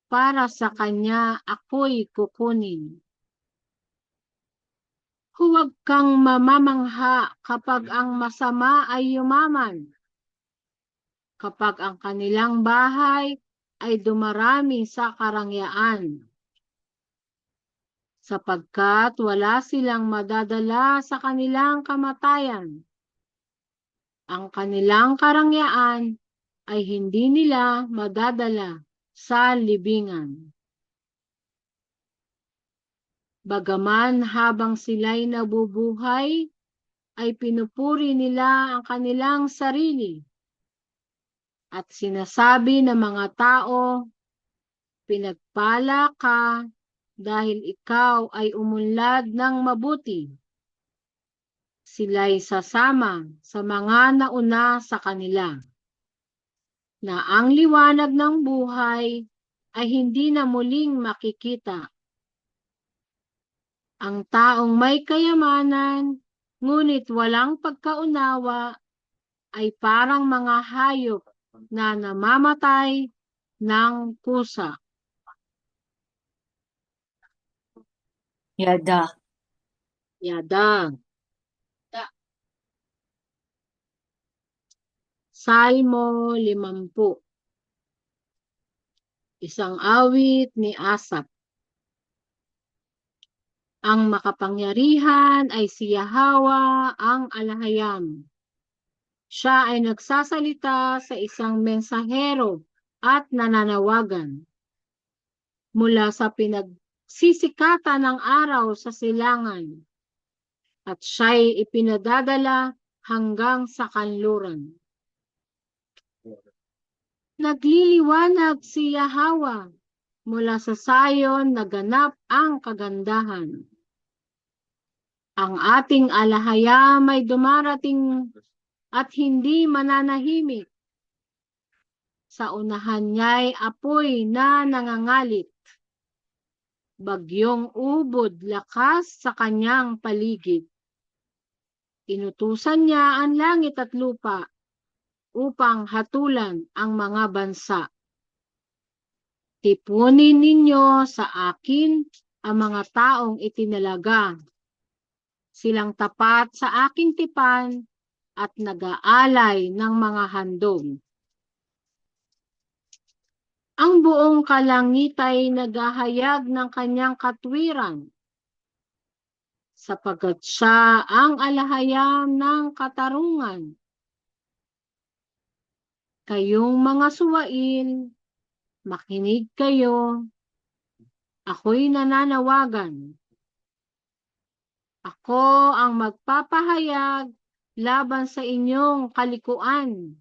para sa kanya ako'y kukunin. Huwag kang mamamangha kapag ang masama ay yumaman, kapag ang kanilang bahay ay dumarami sa karangyaan. Sapagkat wala silang madadala sa kanilang kamatayan. Ang kanilang karangyaan ay hindi nila madadala sa libingan. Bagaman habang sila'y nabubuhay, ay pinupuri nila ang kanilang sarili. At sinasabi ng mga tao, pinagpala ka dahil ikaw ay umunlad ng mabuti. Sila'y sasama sa mga nauna sa kanila, na ang liwanag ng buhay ay hindi na muling makikita. Ang taong may kayamanan, ngunit walang pagkaunawa, ay parang mga hayop na namamatay ng kusa. Yada. Salmo 50. Isang awit ni Asap. Ang makapangyarihan ay si Yahweh ang alahayam. Siya ay nagsasalita sa isang mensahero at nananawagan. Mula sa pinagsisikatan ng araw sa silangan, at siya'y ipinadadala hanggang sa kanluran. Nagliliwanag si Yahweh, mula sa Sayon naganap ang kagandahan. Ang ating alahayam ay dumarating at hindi mananahimik. Sa unahan niya'y apoy na nangangalit. Bagyong ubod lakas sa kanyang paligid. Inutusan niya ang langit at lupa upang hatulan ang mga bansa. Tipunin ninyo sa akin ang mga taong itinalaga. Silang tapat sa aking tipan at nag-aalay ng mga handog. Ang buong kalangit ay naghahayag ng kanyang katwiran, sapagkat siya ang alahayam ng katarungan. Kayong mga suwain, makinig kayo, ako'y nananawagan. Ako ang magpapahayag laban sa inyong kalikuan,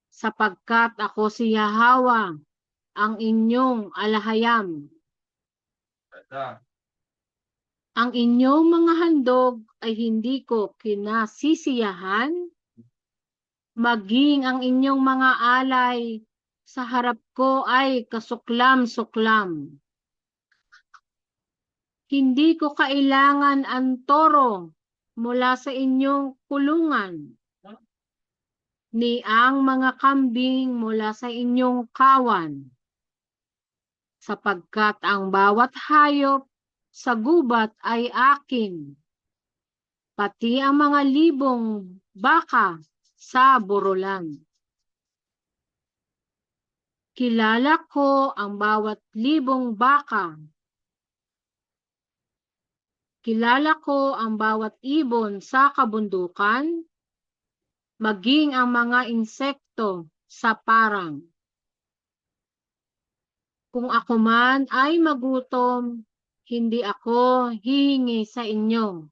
sapagkat ako si Yahweh, ang inyong alahayam. Ang inyong mga handog ay hindi ko kinasisiyahan, maging ang inyong mga alay sa harap ko ay kasuklam-suklam. Hindi ko kailangan ang toro mula sa inyong kulungan, ni ang mga kambing mula sa inyong kawan, sapagkat ang bawat hayop sa gubat ay akin, pati ang mga libong baka sa burulan. Kilala ko ang bawat libong baka. Kilala ko ang bawat ibon sa kabundukan, maging ang mga insekto sa parang. Kung ako man ay magutom, hindi ako hihingi sa inyo,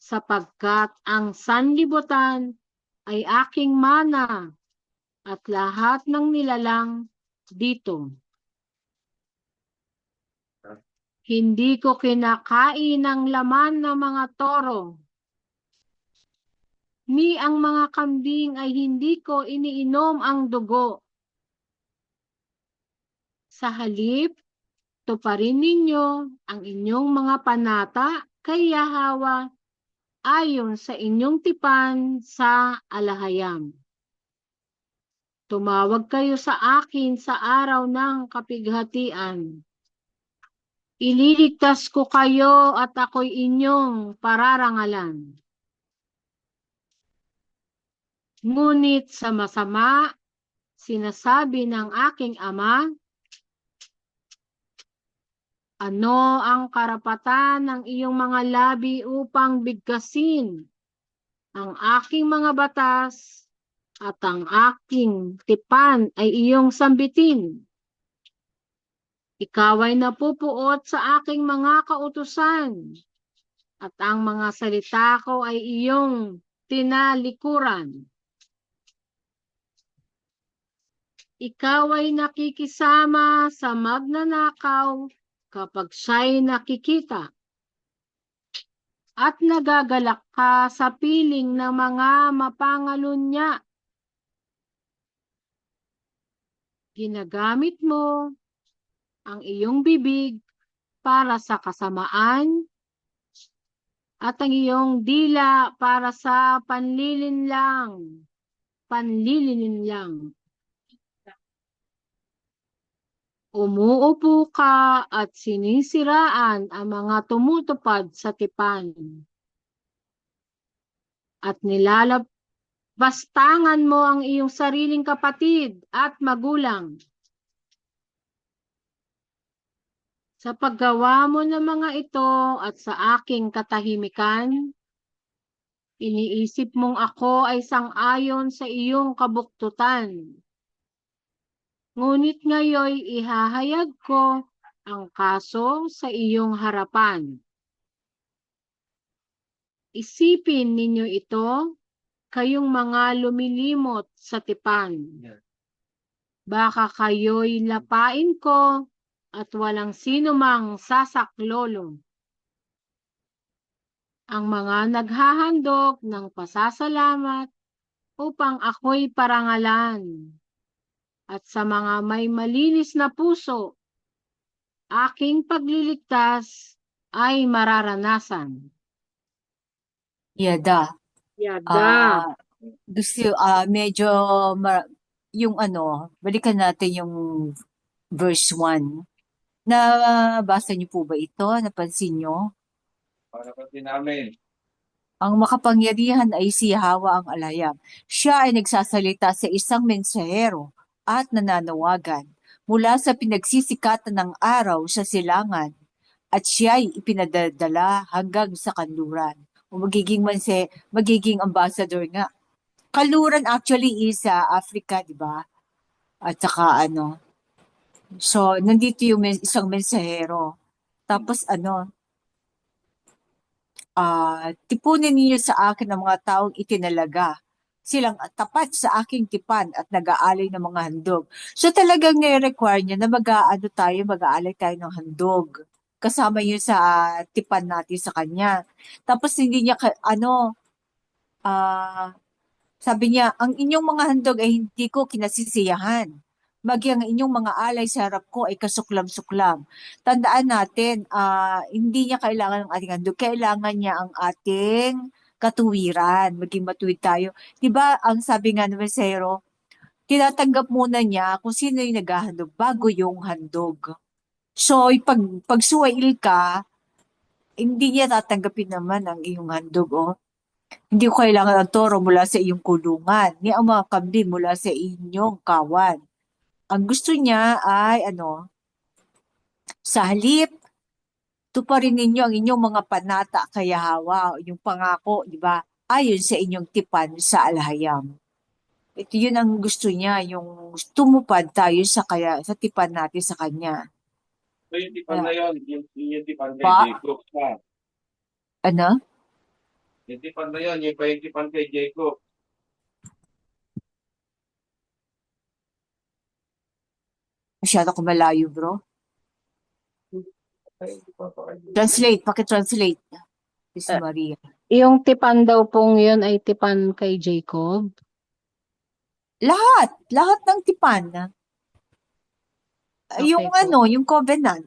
sapagkat ang sanlibutan ay aking mana at lahat ng nilalang dito. Hindi ko kinakain ang laman ng mga toro, ni ang mga kambing ay hindi ko iniinom ang dugo. Sa halip, tuparin ninyo ang inyong mga panata kay Yahweh ayon sa inyong tipan sa alahayam. Tumawag kayo sa akin sa araw ng kapighatian. Ililigtas ko kayo at ako'y inyong pararangalan. Ngunit sa masama, sinasabi ng aking ama, ano ang karapatan ng iyong mga labi upang bigkasin ang aking mga batas at ang aking tipan ay iyong sambitin? Ikaw ay napupuot sa aking mga kautusan at ang mga salita ko ay iyong tinalikuran. Ikaw ay nakikisama sa magnanakaw kapag siya'y nakikita at nagagalak ka sa piling ng mga mapangalunya. Ginagamit mo ang iyong bibig para sa kasamaan at ang iyong dila para sa panlilinlang. Umuupo ka at sinisiraan ang mga tumutupad sa tipan. At nilalabastangan mo ang iyong sariling kapatid at magulang. Sa paggawa mo ng mga ito at sa aking katahimikan, iniisip mong ako ay sang-ayon sa iyong kabuktutan. Ngunit ngayon ihahayag ko ang kaso sa iyong harapan. Isipin ninyo ito, kayong mga lumilimot sa tipan. Baka kayo'y lapain ko at walang sino mang sasaklolo. Ang mga naghahandog ng pasasalamat upang ako'y parangalan. At sa mga may malinis na puso, aking pagliligtas ay mararanasan. Yada. Yada. Gusto, medyo, yung balikan natin yung verse 1. Nabasa niyo po ba ito? Napansin niyo? Napansin namin. Ang makapangyarihan ay si Hawa ang alayam. Siya ay nagsasalita sa isang mensahero at nananawagan mula sa pinagsisikatan ng araw sa silangan at siya ay ipinadadala hanggang sa kanluran. O magiging ambassador nga. Kanluran actually is sa Africa, di ba? At saka ano. So, nandito yung isang mensahero. Tapos ano, tipunin ninyo sa akin ang mga taong itinalaga. Silang tapat sa aking tipan at nag-aalay ng mga handog. So talagang nire-require niya na mag-aalay tayo ng handog. Kasama yun sa tipan natin sa kanya. Tapos hindi niya, sabi niya, ang inyong mga handog ay hindi ko kinasisiyahan. Maging ang inyong mga alay sa harap ko ay kasuklam-suklam. Tandaan natin, hindi niya kailangan ng ating handog. Kailangan niya ang ating katuwiran. Maging matuwid tayo. Diba, ang sabi nga ng Mesero, tinatanggap muna niya kung sino yung naghahandog bago yung handog. So, pag suwail ka, hindi niya tatanggapin naman ang iyong handog, oh. Hindi ko kailangan ng toro mula sa iyong kulungan, ni ang mga kambing mula sa inyong kawan. Ang gusto niya ay sa halip, tuparin ninyo ang inyong mga panata kay Hawa, yung pangako, di ba? Ayon sa inyong tipan sa alhayam. Ito yun ang gusto niya, yung tumupad tayo sa tipan natin sa kanya. So yung tipan na yun, yung tipan kay Pa? Jacob pa. Ano? Yung tipan na yun, yung pa yung tipan kay Jacob. Masyado ko malayo, bro. Translate, pakitranslate. Miss Maria. Yung tipan daw pong yun ay tipan kay Jacob. Lahat ng tipan. Yung po. yung covenant.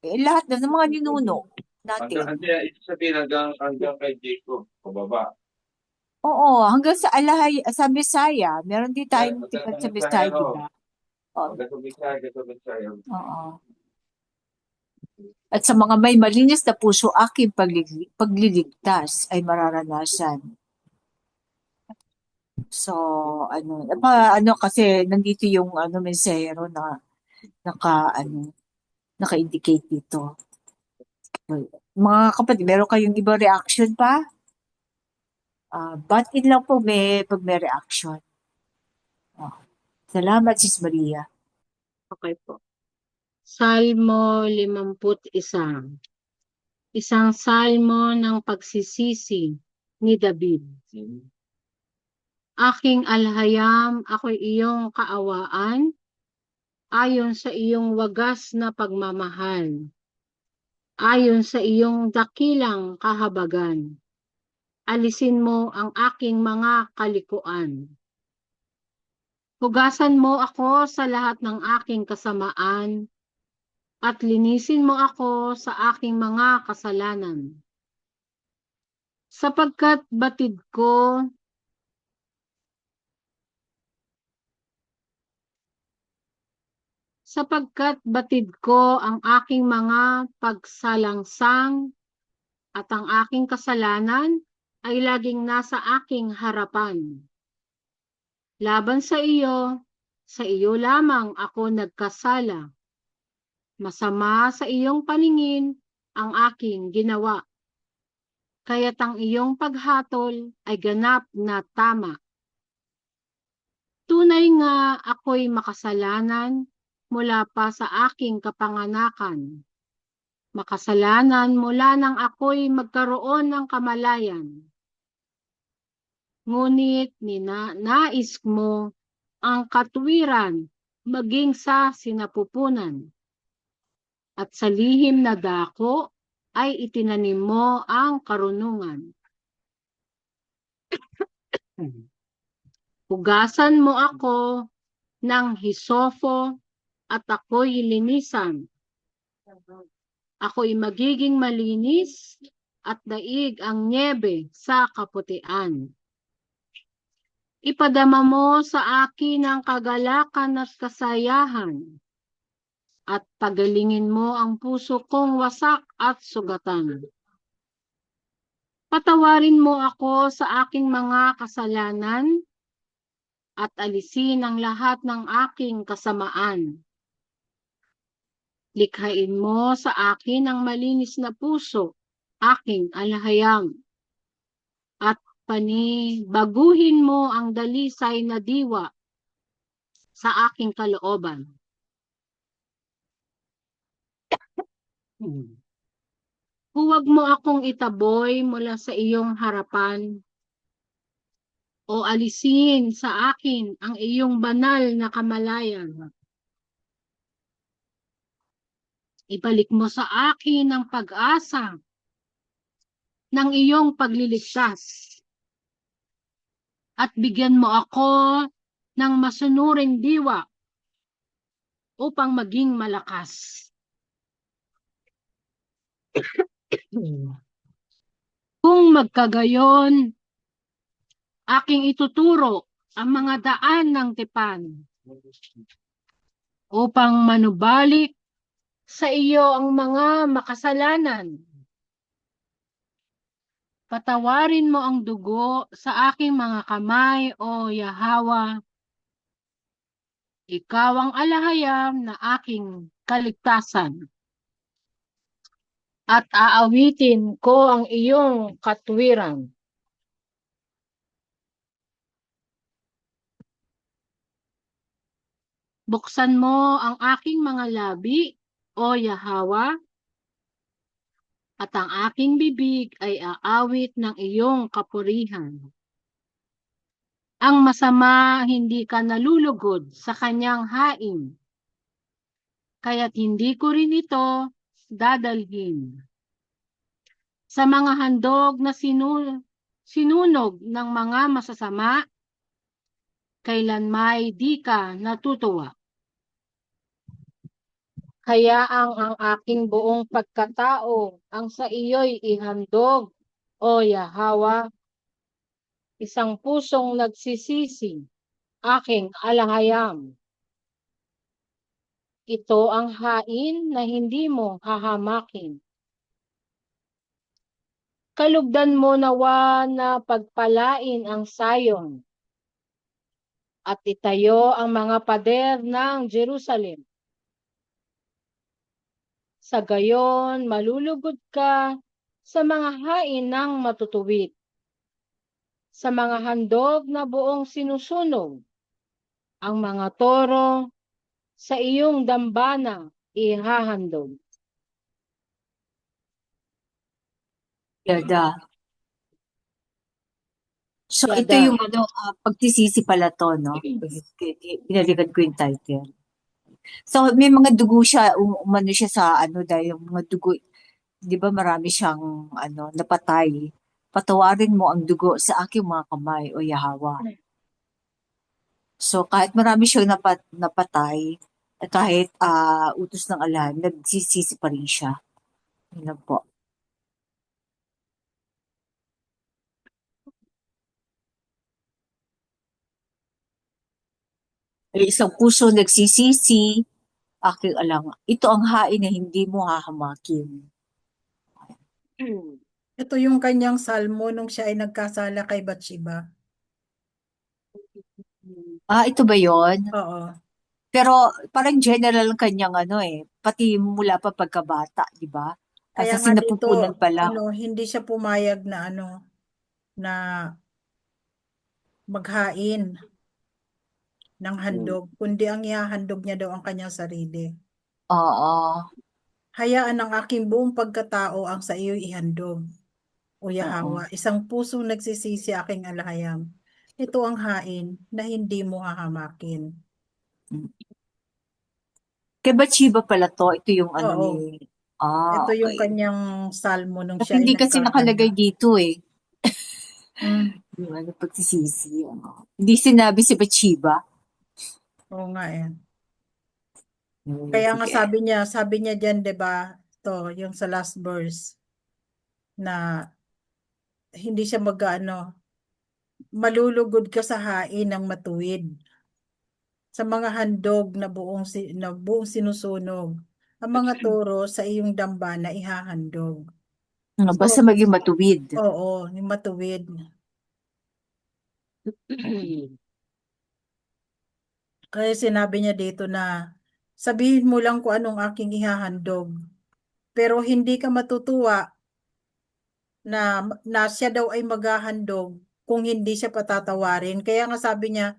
Lahat ng mga ninuno natin. Hanggang, ito sabihin hanggang kay Jacob, pababa. Oo, hanggang sa Messiah. Meron din tayong tipan sa Messiah, di ba? Hanggang sa Messiah. Oo. At sa mga may malinis na puso, aking pagliligtas ay mararanasan. So, kasi nandito yung mensahero na naka-indicate dito. Mga kapatid, meron kayong ibang reaction pa? But in lang po pag may reaction. Salamat, Sis Maria. Okay po. Salmo 51. Isang salmo ng pagsisisi ni David. Aking alhayam, ako'y iyong kaawaan, ayon sa iyong wagas na pagmamahal, ayon sa iyong dakilang kahabagan. Alisin mo ang aking mga kalikuan. Hugasan mo ako sa lahat ng aking kasamaan, at linisin mo ako sa aking mga kasalanan. Sapagkat batid ko ang aking mga pagsalangsang at ang aking kasalanan ay laging nasa aking harapan. Laban sa iyo lamang ako nagkasala. Masama sa iyong paningin ang aking ginawa. Kaya't ang iyong paghatol ay ganap na tama. Tunay nga ako'y makasalanan mula pa sa aking kapanganakan. Makasalanan mula nang ako'y magkaroon ng kamalayan. Ngunit nais mo ang katuwiran maging sa sinapupunan. At sa lihim na dako ay itinanim mo ang karunungan. Hugasan mo ako ng hisofo at ako'y linisan. Ako'y magiging malinis at daig ang nyebe sa kaputian. Ipadama mo sa akin ang kagalakan at kasayahan, at pagalingin mo ang puso kong wasak at sugatan. Patawarin mo ako sa aking mga kasalanan at alisin ang lahat ng aking kasamaan. Likhain mo sa akin ang malinis na puso, aking alahayam, at baguhin mo ang dalisay na diwa sa aking kalooban. Huwag mo akong itaboy mula sa iyong harapan o alisin sa akin ang iyong banal na kamalayan. Ibalik mo sa akin ang pag-asa ng iyong pagliligtas at bigyan mo ako ng masunuring diwa upang maging malakas. Kung magkagayon, aking ituturo ang mga daan ng tipan upang manubalik sa iyo ang mga makasalanan. Patawarin mo ang dugo sa aking mga kamay, O Yahweh. Ikaw ang alahayam na aking kaligtasan. At aawitin ko ang iyong katwiran. Buksan mo ang aking mga labi, O Yahweh, at ang aking bibig ay aawit ng iyong kapurihan. Ang masama hindi ka nalulugod sa kanyang hain, kaya't hindi ko rin ito dadalhin. Sa mga handog na sinunog ng mga masasama, kailanmay di ka natutuwa. Kaya ang aking buong pagkatao ang sa iyo'y ihandog, O Yahweh, isang pusong nagsisisi, aking alahayam. Ito ang hain na hindi mo hahamakin. Kalugdan mo nawa na pagpalain ang Sayon at itayo ang mga pader ng Jerusalem. Sa gayon, malulugod ka sa mga hain ng matutuwid, sa mga handog na buong sinusunog, ang mga toro sa iyong dambana ihahandog. Yada. So, Yada. ito yung pagtisisi pala to, no? Pinalikan ko yung title. So, may mga dugo siya, umano siya sa dahil yung mga dugo, di ba marami siyang, napatay. Patawarin mo ang dugo sa aking mga kamay, O Yahweh. So, kahit marami siyang napatay, kahit utos ng Allah, nagsisisi pa rin siya. Yun lang po. Isang puso nagsisisi, aking alang. Ito ang hain na hindi mo hahamakin. Ito yung kanyang salmo nung siya ay nagkasala kay Bathsheba. Ito ba yon? Oo. Pero parang general ang kanyang pati mula pa pagkabata, di ba? Kaya Sa nga dito, sinapupunan pa lang. hindi siya pumayag na na maghain ng handog, kundi ang ihahandog niya daw ang kanyang sarili. Oo. Hayaan ang aking buong pagkatao ang sa iyo ihandog, O Yahweh, isang pusong nagsisisi aking alahayam. Ito ang hain na hindi mo hahamakin. Kay Bathsheba pala to, ito yung Oo. ni... Ito yung okay. kanyang salmo nung At siya ay hindi kasi nakalagay dito eh. Yung pagsisisi. Hindi sinabi si Bathsheba. Oo nga eh. Kaya nga sabi niya diyan, 'di ba? To, yung sa last verse na hindi siya malulugod ka sa hain ng matuwid. Sa mga handog na buong sinusunog, ang mga toro sa iyong dambana ihahandog. Basta So, maging matuwid. oo, yung matuwid. Kaya sinabi niya dito na sabihin mo lang kung anong aking ihahandog. Pero hindi ka matutuwa na siya daw ay maghahandog kung hindi siya patatawarin. Kaya nga sabi niya,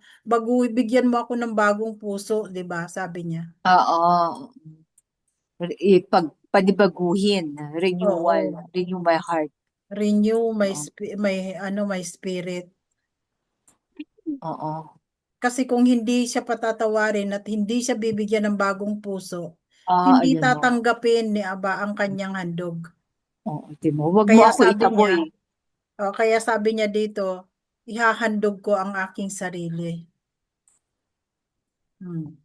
bigyan mo ako ng bagong puso, 'di ba? Sabi niya. Oo. Panibaguhin, renewal, Oo. renew my heart. Renew Oo. may spirit. Oo. Kasi kung hindi siya patatawarin at hindi siya bibigyan ng bagong puso, hindi Ayun mo. tatanggapin ni Aba ang kanyang handog. Oo, mo. Wag mo Kaya ako sabi niya, itaboy. kaya sabi niya dito, ihahandog ko ang aking sarili. Hmm.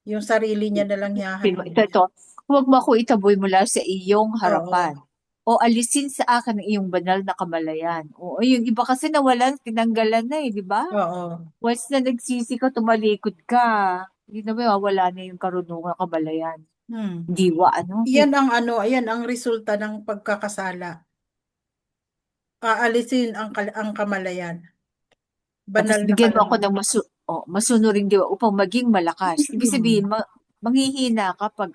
Yung sarili niya na lang ihahandog niya. Ito, huwag mo ako itaboy mula sa iyong Oo, harapan. O alisin sa akin ang iyong banal na kamalayan. O yung iba kasi nawalan, tinanggalan na di ba? oo. Once na nagsisi ka, tumalikod ka, hindi na mawawala na yung karunungan kamalayan. Hmm. Diwa, ano? Iyan ang resulta ng pagkakasala. Aalisin ang kamalayan. Tapos Banal na bigyan mo ako kalunan. ng masunuring diwa upang maging malakas. Ibig sabihin, manghihina ka pag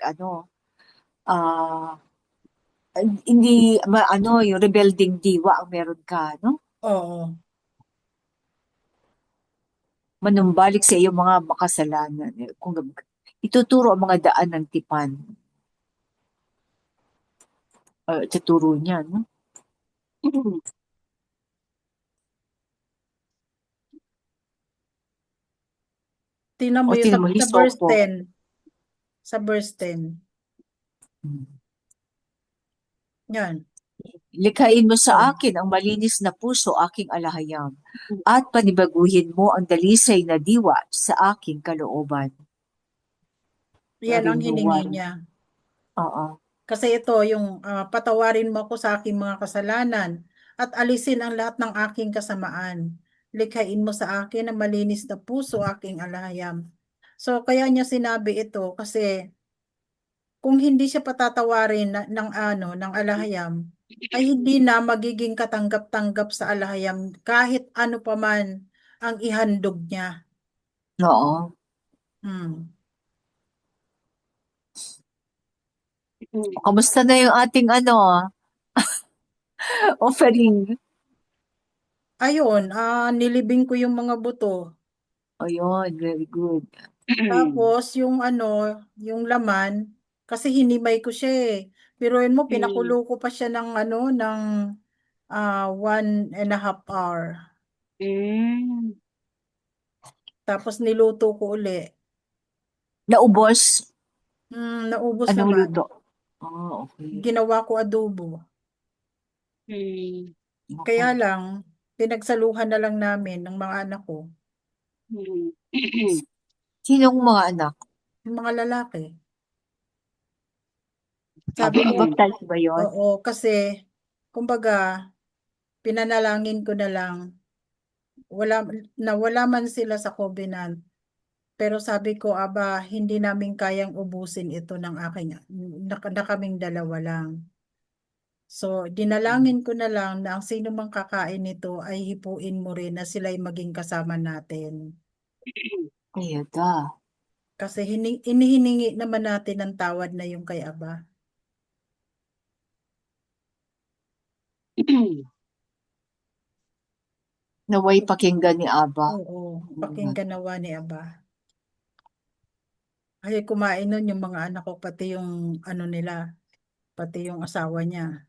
ah, hindi, yung rebelding diwa ang meron ka, no? Oo. Manumbalik sa iyong mga makasalanan. Kung ituturo ang mga daan ng tipan. Ituturo niya, no? Tingnan mo O yung tinan mo, sa verse hisopo. 10. Sa verse 10. Yan. Likhain mo sa Oh. akin ang malinis na puso, aking alahayam, at panibaguhin mo ang dalisay na diwa sa aking kalooban. Yan ang hiningi Renewal. niya. Oo. Kasi ito yung patawarin mo ako sa aking mga kasalanan at alisin ang lahat ng aking kasamaan. Likhain mo sa akin ang malinis na puso, aking alahayam. So kaya niya sinabi ito kasi kung hindi siya patatawarin ng alahayam, ay hindi na magiging katanggap-tanggap sa alahayam kahit ano pa man ang ihandog niya. Oo. Hmm. Kamusta na yung ating offering? Ayun, nilibing ko yung mga buto. Ayun, very good. Tapos yung laman, kasi hinimay ko siya eh. Biruin mo, pinakulo ko pa siya ng 1.5 hour. Tapos niluto ko uli. Naubos? Naubos Anong naman. luto? Okay. Ginawa ko adobo. Kaya Okay. lang, pinagsaluhan na lang namin ng mga anak ko, Sinong mga anak? yung mga lalaki. Sabi ko, Baptized ba yun? oo, kasi, kumbaga, pinanalangin ko na lang, wala man sila sa covenant. Pero sabi ko, aba, hindi namin kayang ubusin ito na kaming dalawa lang. So, dinalangin ko na lang na ang sino mang kakain nito ay hipuin mo rin na sila'y maging kasama natin. Ayun da. Kasi inihiningi naman natin ng tawad na yung kay Aba. Naway pakinggan ni Aba. Oo, pakinggan nawa ni Aba. Kasi kumain nun yung mga anak ko, pati yung nila, pati yung asawa niya.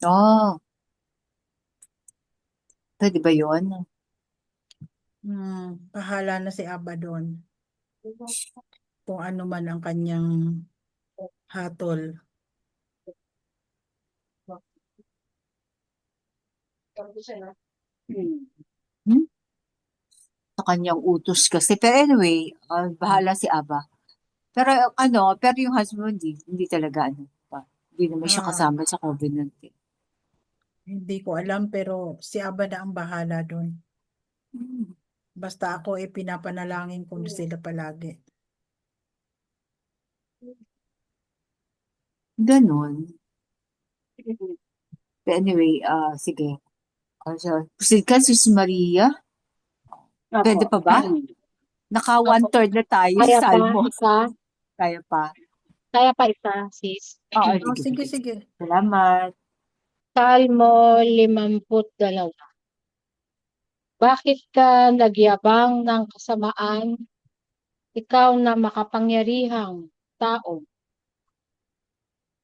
Oh, pwede ba yun? Pahala na si Aba doon. Kung ano man ang kanyang hatol. Hmm? Sa kanyang utos kasi. Pero anyway, bahala si Aba. Pero pero yung husband, hindi talaga pa. Hindi naman siya Ah, kasama sa covenant. hindi ko alam pero si Aba na ang bahala doon. Basta ako pinapanalangin ko sila palagi. Ganon. But anyway, sige. So, proceed ka, Sis Maria. Pwede Opo. pa ba? Naka Opo. one-third na tayo Kaya sa pa Salmo. isa? Kaya pa. Kaya pa isa, sis? Oo, Oh, sige, sige, sige. sige. Salamat. Salmo 52. Bakit ka nagyabang ng kasamaan, ikaw na makapangyarihang tao?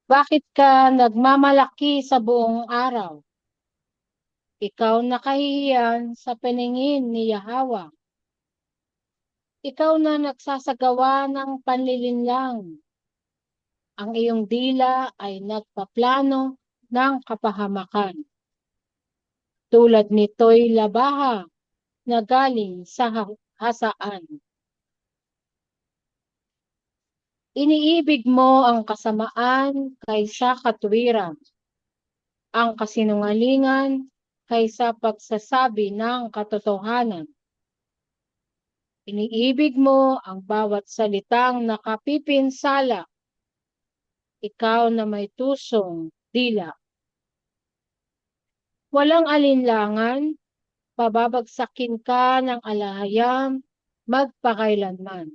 Bakit ka nagmamalaki sa buong araw? Ikaw na kahihiyan sa paningin ni Yahweh. Ikaw na nagsasagawa ng panlilinlang. Ang iyong dila ay nagpaplano ng kapahamakan. Tulad nito'y labaha na galing sa hasaan. Iniibig mo ang kasamaan kaysa katuwiran, ang kasinungalingan kaysa pagsasabi ng katotohanan. Iniibig mo ang bawat salitang nakapipinsala, ikaw na may tusong dila. Walang alinlangan, pababagsakin ka ng alahayam magpakailanman.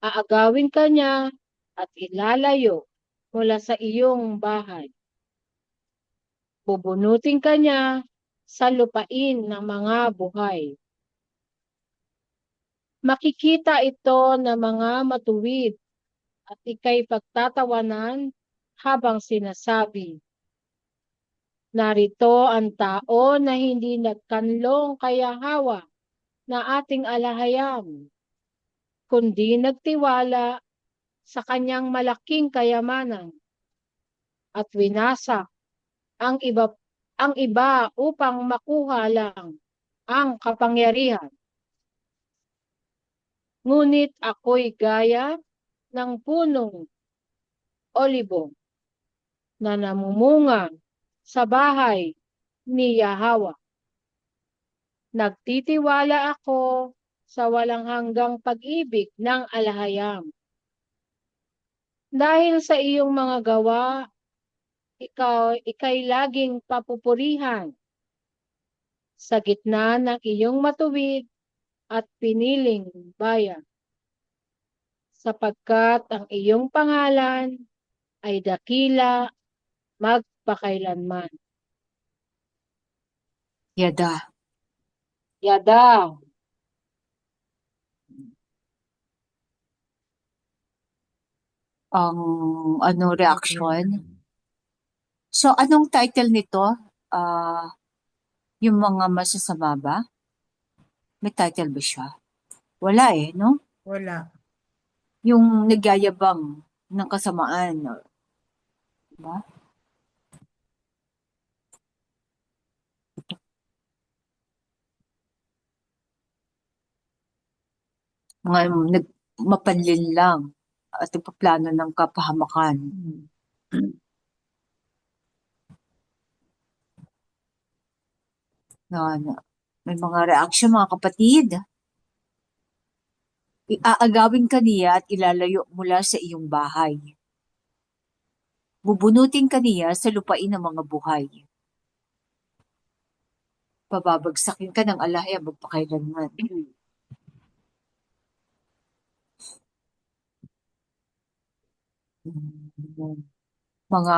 Aagawin ka niya at ilalayo mula sa iyong bahay. Bubunutin ka niya sa lupain ng mga buhay. Makikita ito ng mga matuwid at ika'y pagtatawanan habang sinasabi, narito ang tao na hindi nagkanlong kay Yahweh na ating alahayam, kundi nagtiwala sa kanyang malaking kayamanan at winasak ang iba upang makuha lang ang kapangyarihan. Ngunit ako'y gaya ng punong olibo na namumunga sa bahay ni Yahweh. Nagtitiwala ako sa walang hanggang pag-ibig ng alahayam. Dahil sa iyong mga gawa, ika'y laging papupurihan sa gitna ng iyong matuwid at piniling bayan, sapagkat ang iyong pangalan ay dakila magpakailanman. Yada. Yada. Ang reaction. So, anong title nito? Yung mga masasama ba? May title ba siya? Wala no? Wala. Yung nagyayabang ng kasamaan. Diba? Mga mapanlin lang at nagpaplano ng kapahamakan. May mga reaction, mga kapatid. Iaagawin ka niya at ilalayo mula sa iyong bahay. Bubunutin ka niya sa lupain ng mga buhay. Pababagsakin ka ng alahaya magpakailanman. Mga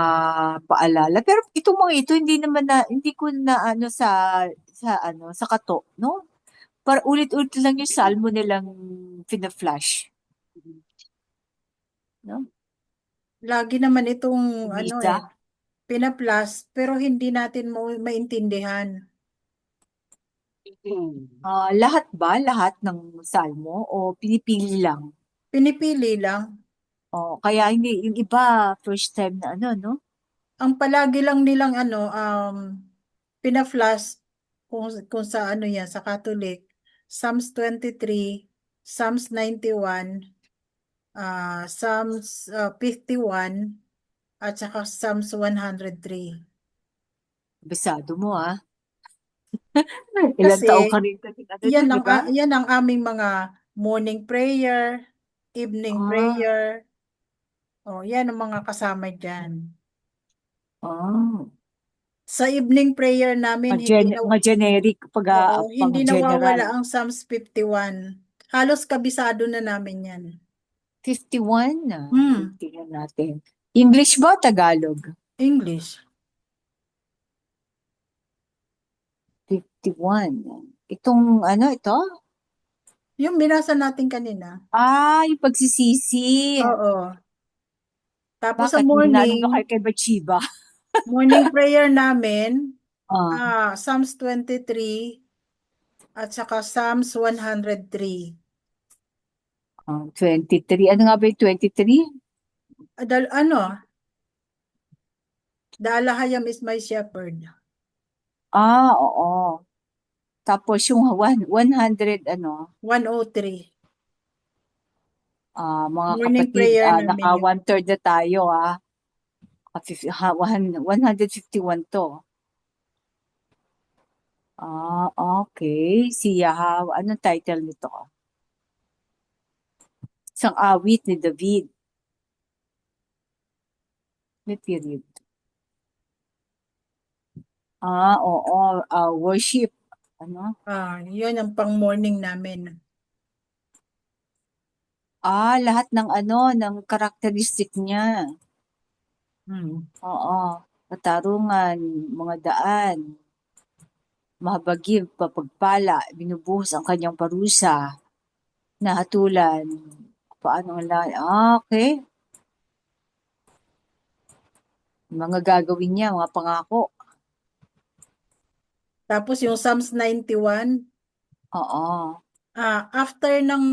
paalala. Pero itong mga ito, hindi ko na sa kato, no? Para ulit-ulit lang yung salmo nilang fina-flash. No? Lagi naman itong Misa. pina-plus, pero hindi natin maintindihan. Lahat ba? Lahat ng salmo? O pinipili lang? Pinipili lang. Kaya hindi, yung iba, first time na no? Ang palagi lang nilang pina-flash kung sa yan, sa Catholic, Psalms 23, Psalms 91, Psalms 51, at saka Psalms 103. Bisado mo Ilang Kasi, taong ka rin kasi di ba? yan ang aming mga morning prayer, evening prayer, Oh, yan ang mga kasama dyan. Oh, Sa evening prayer namin, mga generic, pang hindi general. nawawala ang Psalms 51. Halos kabisado na namin yan. 51 na. Hmm, Tingnan natin. English ba o Tagalog? English. 51. Itong ano ito? Yung binasa natin kanina. Yung pagsisisi. Oo. Tapos sa Bakit? Hindi na alam ba morning, kay Bathsheba? morning prayer namin, Ah, Psalms 23 at saka Psalms 103. 23. Ano nga ba yung 23? Ano? The Alahayam is my shepherd. Oo. Tapos yung 100, ano, 103. mga Morning kapatid, prayer naka namin yun. 1/3 na tayo, 151 to. Okay. Si Yahweh, anong title nito? Isang awit ni David. May period. Oo. Worship. Ano? Yun ang pang morning namin. Lahat ng ng karakteristik niya. Oo. Katarungan, mga daan, mahabagib, papagpala, binubuhos ang kanyang parusa, nahatulan, paano ang okay. Mga gagawin niya, mga pangako. Tapos yung Psalms 91, Oo. after ng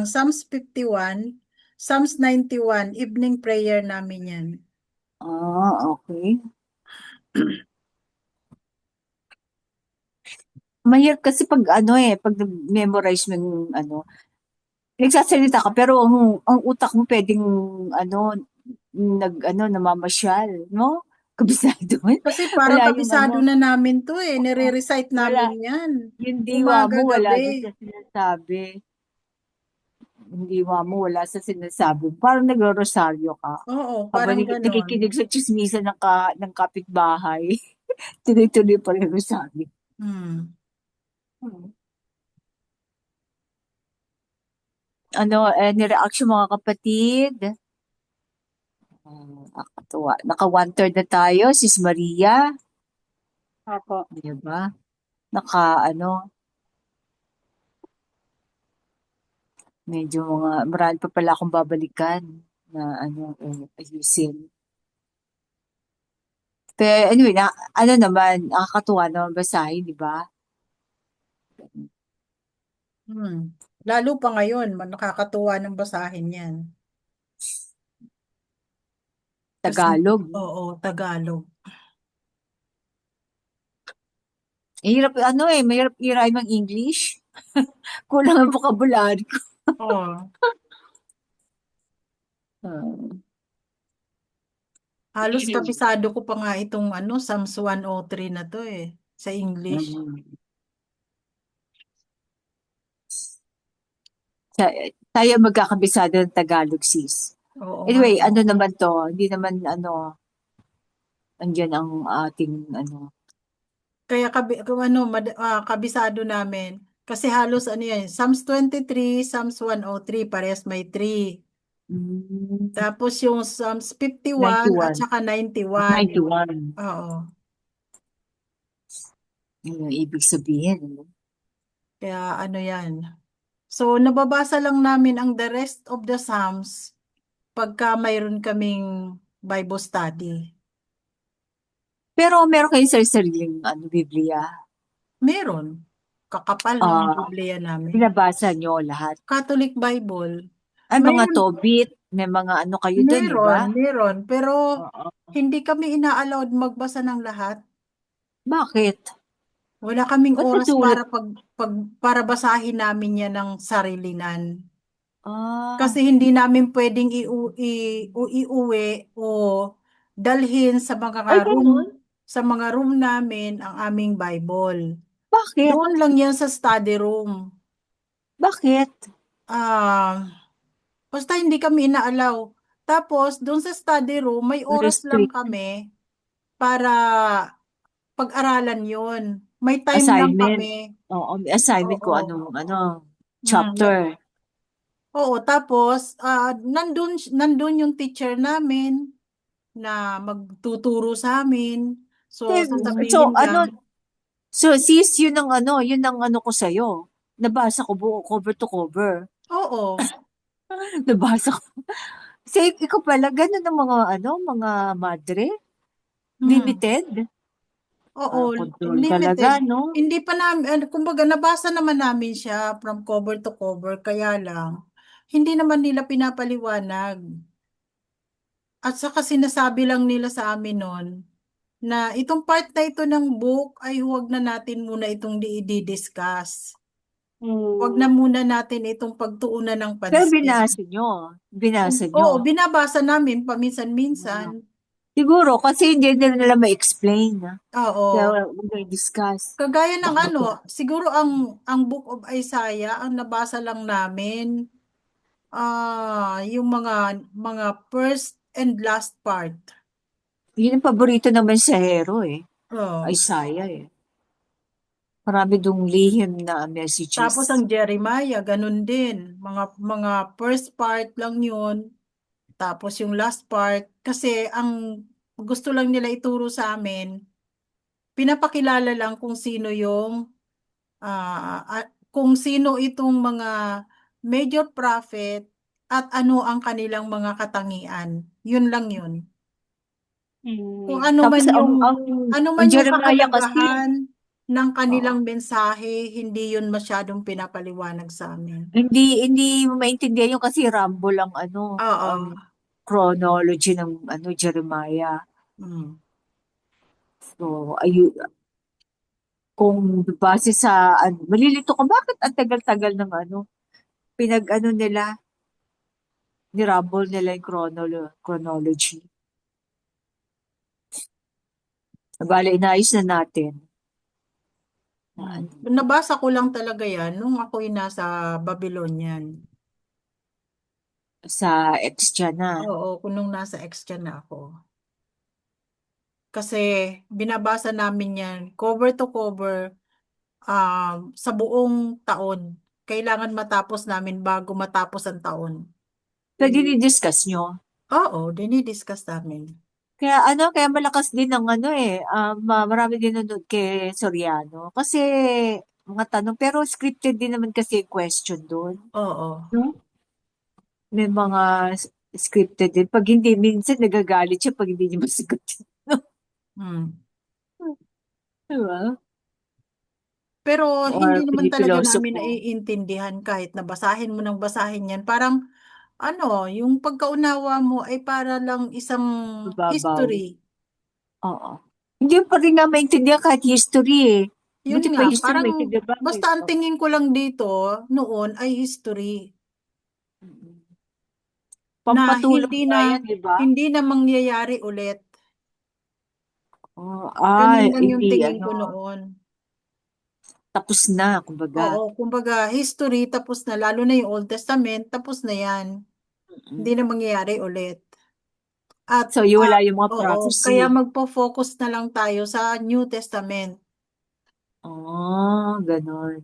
Psalms 51, Psalms 91, evening prayer namin yan. Okay. Mahirap kasi pag pag memorize mo yung nagsasalita ka pero ang utak mo pwedeng namamasyal, no? Kabisado mo. Kasi parang Wala yung kabisado na namin to nire-recite wala namin yan. yung diwa Umaga, mo wala doon gabi. sa sinasabi. Yung diwa mo wala sa sinasabi. Parang nagro-rosaryo ka. Oo, Habang parang ganon. nakikinig sa chismisa ng kapitbahay, tuloy-tuloy pa rin rosaryo. Hmm. Ni-reaction mga kapatid? Nakakatuwa. Naka 1/3 na tayo, Sis Maria. Opo. Diba? Naka medyo marami pa pala akong babalikan na ayusin. Pero anyway, naman, nakakatuwa naman basahin, di ba? Lalo pa ngayon, nakakatuwa ng basahin yan. Tagalog. Oo, Tagalog. Mahirap i-rhyme ang English. Kulang ang vocabulary ko. Oo. Halos kabisado ko pa nga itong Psalms 103 na to sa English. Tayo magkakabisado ng Tagalog, sis. Oo Anyway, nga. naman to, hindi naman andyan ang ating Kaya kabisado namin. Kasi halos yan, Psalms 23, Psalms 103, parehas may 3. Tapos yung Psalms 51 at 91. saka 91. 91. Oo. Yung ibig sabihin. Kaya yan. So, nababasa lang namin ang the rest of the Psalms pagka mayroon kaming Bible study. Pero meron kayong sariling Biblia? Meron. Kakapal ng Biblia namin. Binabasa nyo lahat? Catholic Bible. Ay, mga Mayroon, tobit, may mga kayo doon, di ba? meron. Pero Oo. hindi kami ina-allowed magbasa ng lahat. Bakit? Wala kaming Ba't oras masulat? para basahin namin yan ng sarilinan. Ah, Kasi hindi namin pwedeng iuwi o dalhin sa ay, ganun? mga room namin ang aming Bible. Bakit? Doon lang yan sa study room. Bakit? Basta hindi kami inaalaw. Tapos, doon sa study room, may oras lang Restrict. kami para pag-aralan yon. May time lang Assignment. kami. Oo, may assignment ko Oo. anong Mm, chapter. oo, tapos nandun yung teacher namin na magtuturo sa amin. So, So, sasabihin lang, so sis, yun ang ko sa'yo. Nabasa ko buo, cover to cover. oo, Nabasa ko. Kasi ikaw pala, ganun ang mga madre. hmm, Limited. oo, Control talaga, limited. no? Hindi pa namin, kumbaga, nabasa naman namin siya from cover to cover, kaya lang, hindi naman nila pinapaliwanag. At saka sinasabi lang nila sa amin nun, na itong part na ito ng book ay huwag na natin muna itong i-discuss. Huwag na muna natin itong pagtuunan ng Pero pansin. binasa nyo. Binasa nyo. Oo, binabasa namin paminsan-minsan. Siguro, kasi hindi nila ma-explain. Kaya Oo. mag-discuss. Kagaya ng Baka po. siguro ang Book of Isaiah, ang nabasa lang namin, yung mga first and last part. Yun ang paborito naman sa Hero Oh. Isaiah Marami dong lihim na messages. Tapos ang Jeremiah, ganun din. Mga first part lang yun. Tapos yung last part, kasi ang gusto lang nila ituro sa amin, pinapakilala lang kung sino yung, kung sino itong mga major prophet at ano ang kanilang mga katangian. Yun lang yun. Kung Mm. ano Tapos man yung, ano ang man yung Jeremiah kasi, kahalagahan ng oo, kanilang mensahe, hindi yun masyadong pinapaliwanag sa amin. hindi mo maintindihan yung kasi rumble ang Oo. chronology ng Jeremiah. Mm. So, kung base sa malilito ka, bakit ang tagal-tagal ng nila, ni-rumble nila yung chronology. Bale, inayos na natin. Nabasa ko lang talaga yan nung ako'y nasa Babylonian. Sa ex na. Oo, kung nung nasa Extra na ako. Kasi binabasa namin yan cover to cover sa buong taon. Kailangan matapos namin bago matapos ang taon. So, dinidiscuss nyo. Oo, dinidiscuss namin. Kaya malakas din ang marami din nanonood kay Soriano. Kasi, mga tanong, pero scripted din naman kasi yung question doon. Oo. No? May mga scripted din. Pag hindi, minsan nagagalit siya pag hindi niya masagot. Hmm. Diba? Pero hindi Or naman talaga namin pinipilosopo. naiintindihan kahit nabasahin mo ng basahin yan. Parang yung pagkaunawa mo ay para lang isang Mababaw. history. Oo. Hindi pa rin nga maintindihan kahit history Yun Buti pa nga, history parang maintindihan. Bakit? basta ang tingin ko lang dito noon ay history na Pampatulong nga yan, di ba? hindi na mangyayari ulit. Oh, Ganun lang yung hindi, tingin ko noon. tapos na, kumbaga. Oo, kumbaga history tapos na, lalo na yung Old Testament, tapos na yan. Hindi na mangyayari ulit. At So, wala yung mga oo, prophecy. kaya magpo-focus na lang tayo sa New Testament. Oh, ganon.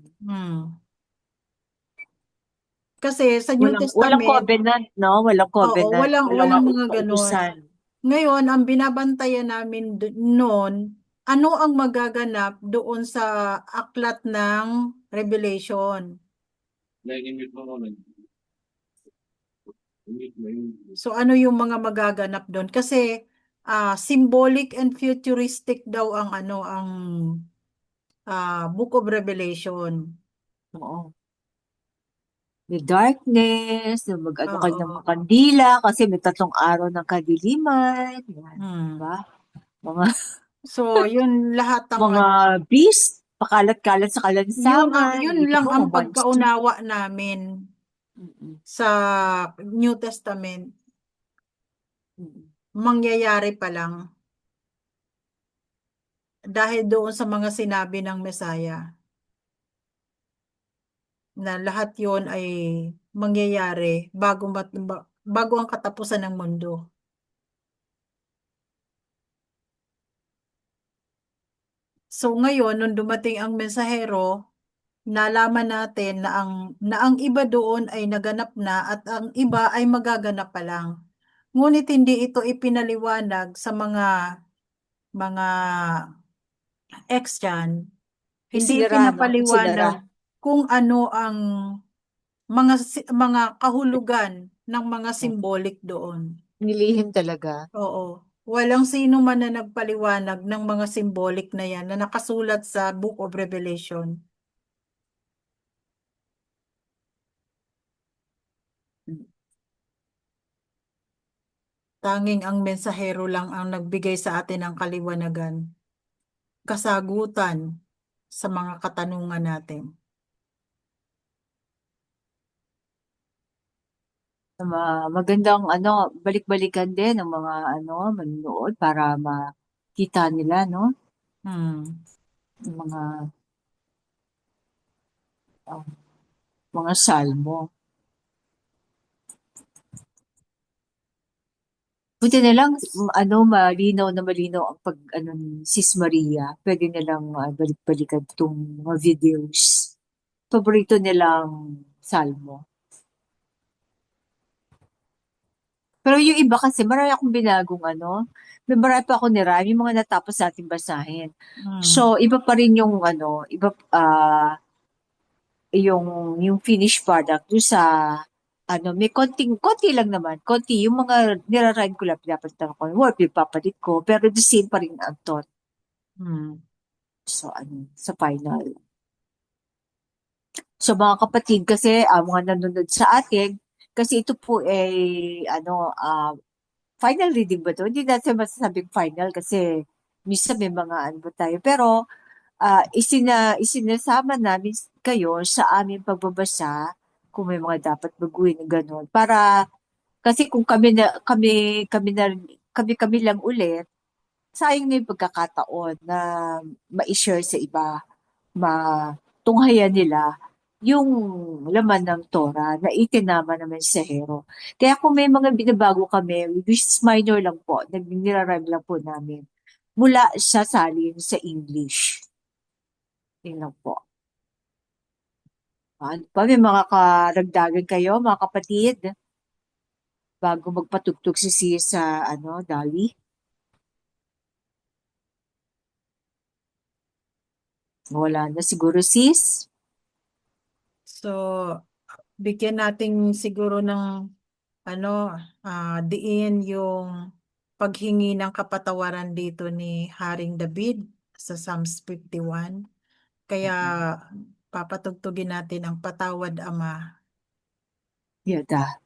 Kasi sa New Walang Testament, covenant, no? Walang oo, covenant. Walang walang mga ganon. kautusan. Ngayon, ang binabantayan namin noon, ano ang magaganap doon sa aklat ng Revelation. Nag-imit mo muna. So ano yung mga magaganap doon? Kasi symbolic and futuristic daw ang Book of Revelation. Oo. May darkness, mag-ano ka ng Oo. kandila, kasi may 3 araw ng kadiliman. Yan, diba? Mga, So yun lahat ang mga beast, pakalat-kalat sa kalansangan. yun Ito lang po, ang monster. pagkaunawa namin sa New Testament. Mangyayari pa lang dahil doon sa mga sinabi ng Messiah na lahat yon ay mangyayari bago ang katapusan ng mundo. So ngayon, nung dumating ang mensahero, nalaman natin na ang iba doon ay naganap na at ang iba ay magaganap pa lang. Ngunit hindi ito ipinaliwanag sa mga ex dyan. Hindi Isinara, no? Isinara. pinapaliwanag kung ano ang mga kahulugan ng mga symbolic doon. Nilihim talaga. Oo. Walang sino man na nagpaliwanag ng mga symbolic na yan na nakasulat sa Book of Revelation. Tanging ang mensahero lang ang nagbigay sa atin ng kaliwanagan, kasagutan sa mga katanungan natin. Magandang balik-balikan din ng mga manonood para makita nila, no? Yung mga salmo. Buti na lang, malinaw na malinaw ang ni Sis Maria. Pwede nilang balik-balikan itong mga videos. Paborito nilang salmo. Pero yung iba kasi, marami akong binagong may marami pa ako nirami, yung mga natapos natin basahin. So, iba pa rin yung yung finished product doon sa may konti lang naman. Konti. Yung mga nirarime ko lang, pinapalit ko. Word, pipapalit ko. Pero the same pa rin ang thought. So, sa final. So, mga kapatid, kasi mga nanonood sa atin, kasi ito po ay, final reading ba ito? Hindi natin masasabing final kasi minsan may mga ba tayo. Pero, isinasama namin kayo sa aming pagbabasa kung may mga dapat baguhin na gano'n. Para, kasi kung kami lang ulit, sayang na yung pagkakataon na ma-share sa iba, matunghayan nila yung laman ng Torah na itinama ng mensahero. Kaya kung may mga binabago kami, which is minor lang po, nirarime lang po namin, mula sa salin sa English. Yun lang po. Ano pa, may mga karagdagan kayo, mga kapatid? Bago magpatugtog si Sis sa, Dali? Wala na siguro, Sis? So, bigyan natin siguro ng diin yung paghingi ng kapatawaran dito ni Haring David sa Psalms 51. Kaya papatugtugin natin ang Patawad Ama. Yada.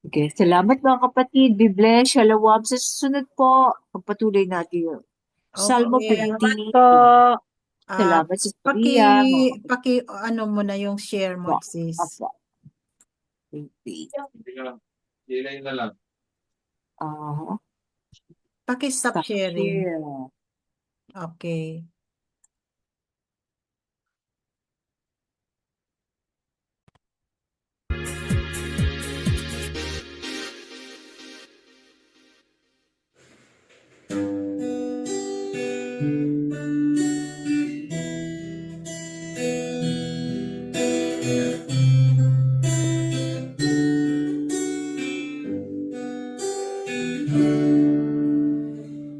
Okay, salamat mga kapatid. Be blessed. Shalom. Sa susunod po, pagpatuloy natin yun. Salmo Okay. 50. Salamat sa Maria. Mo na yung share mo, sis. Apo. Delay na lang. Paki-stop sharing. Okay.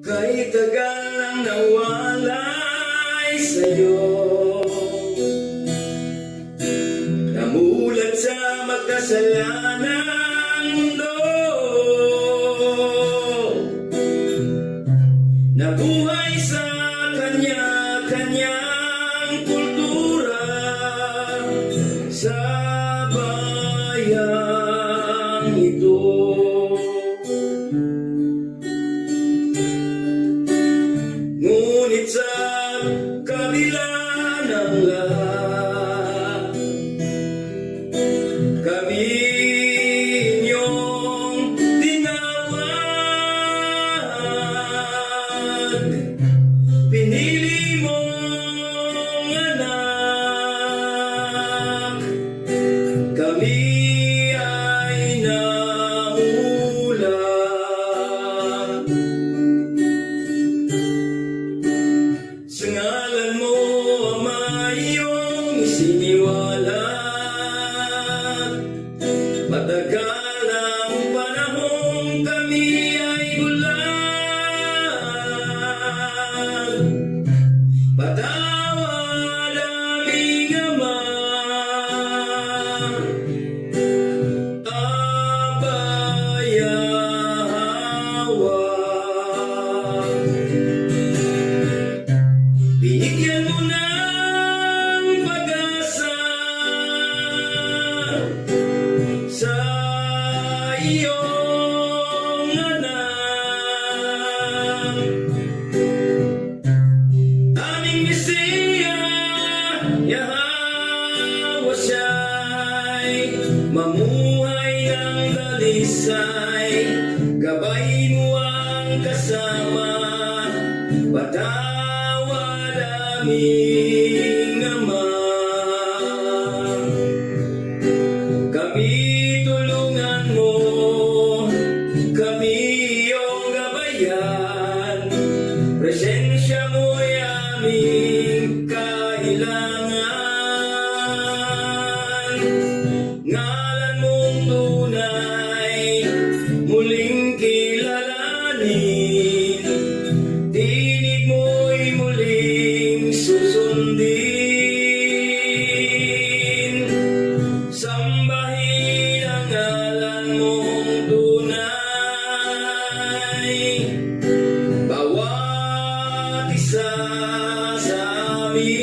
Kay tagal nang nawalay sa'yo, namulat sa makasalanang mundo, nabuhay sa kanya-kanyang kultura, sa bayang ito. Ngunit sa kabila ng lahat, kami inyong tinawag, pinili mong anak, kami ay siniwalat. Matagal ang panahong kami ay bulag. Patawad aming Ama, Abayahawa. Binigyan mo ng pag-asa sa iyong anak. Aming Mesiya, Yahweh siya'y mamuhay ng dalisay. Gabayin mo ang kasama, patawad aming Ama. Kami tulungan mo, kami iyong gabayan. Presensya mo'y aming kailangan. Ngalan mong tunay, muling kilalanin. Tinig mo'y muling susundin. Sambahin ang ngalan mong tunay. Bawat isa sa amin,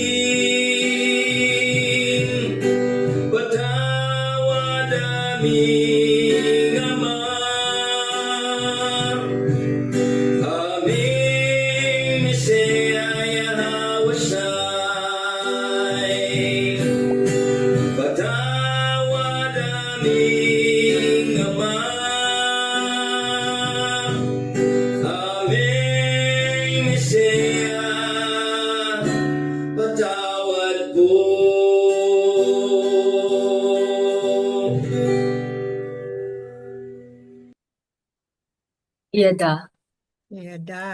patawad aming Ama. Aming Mesiya, Yahweh siya'y patawad aming Ama. Aming Mesiya, patawad po. Iyada. Yada.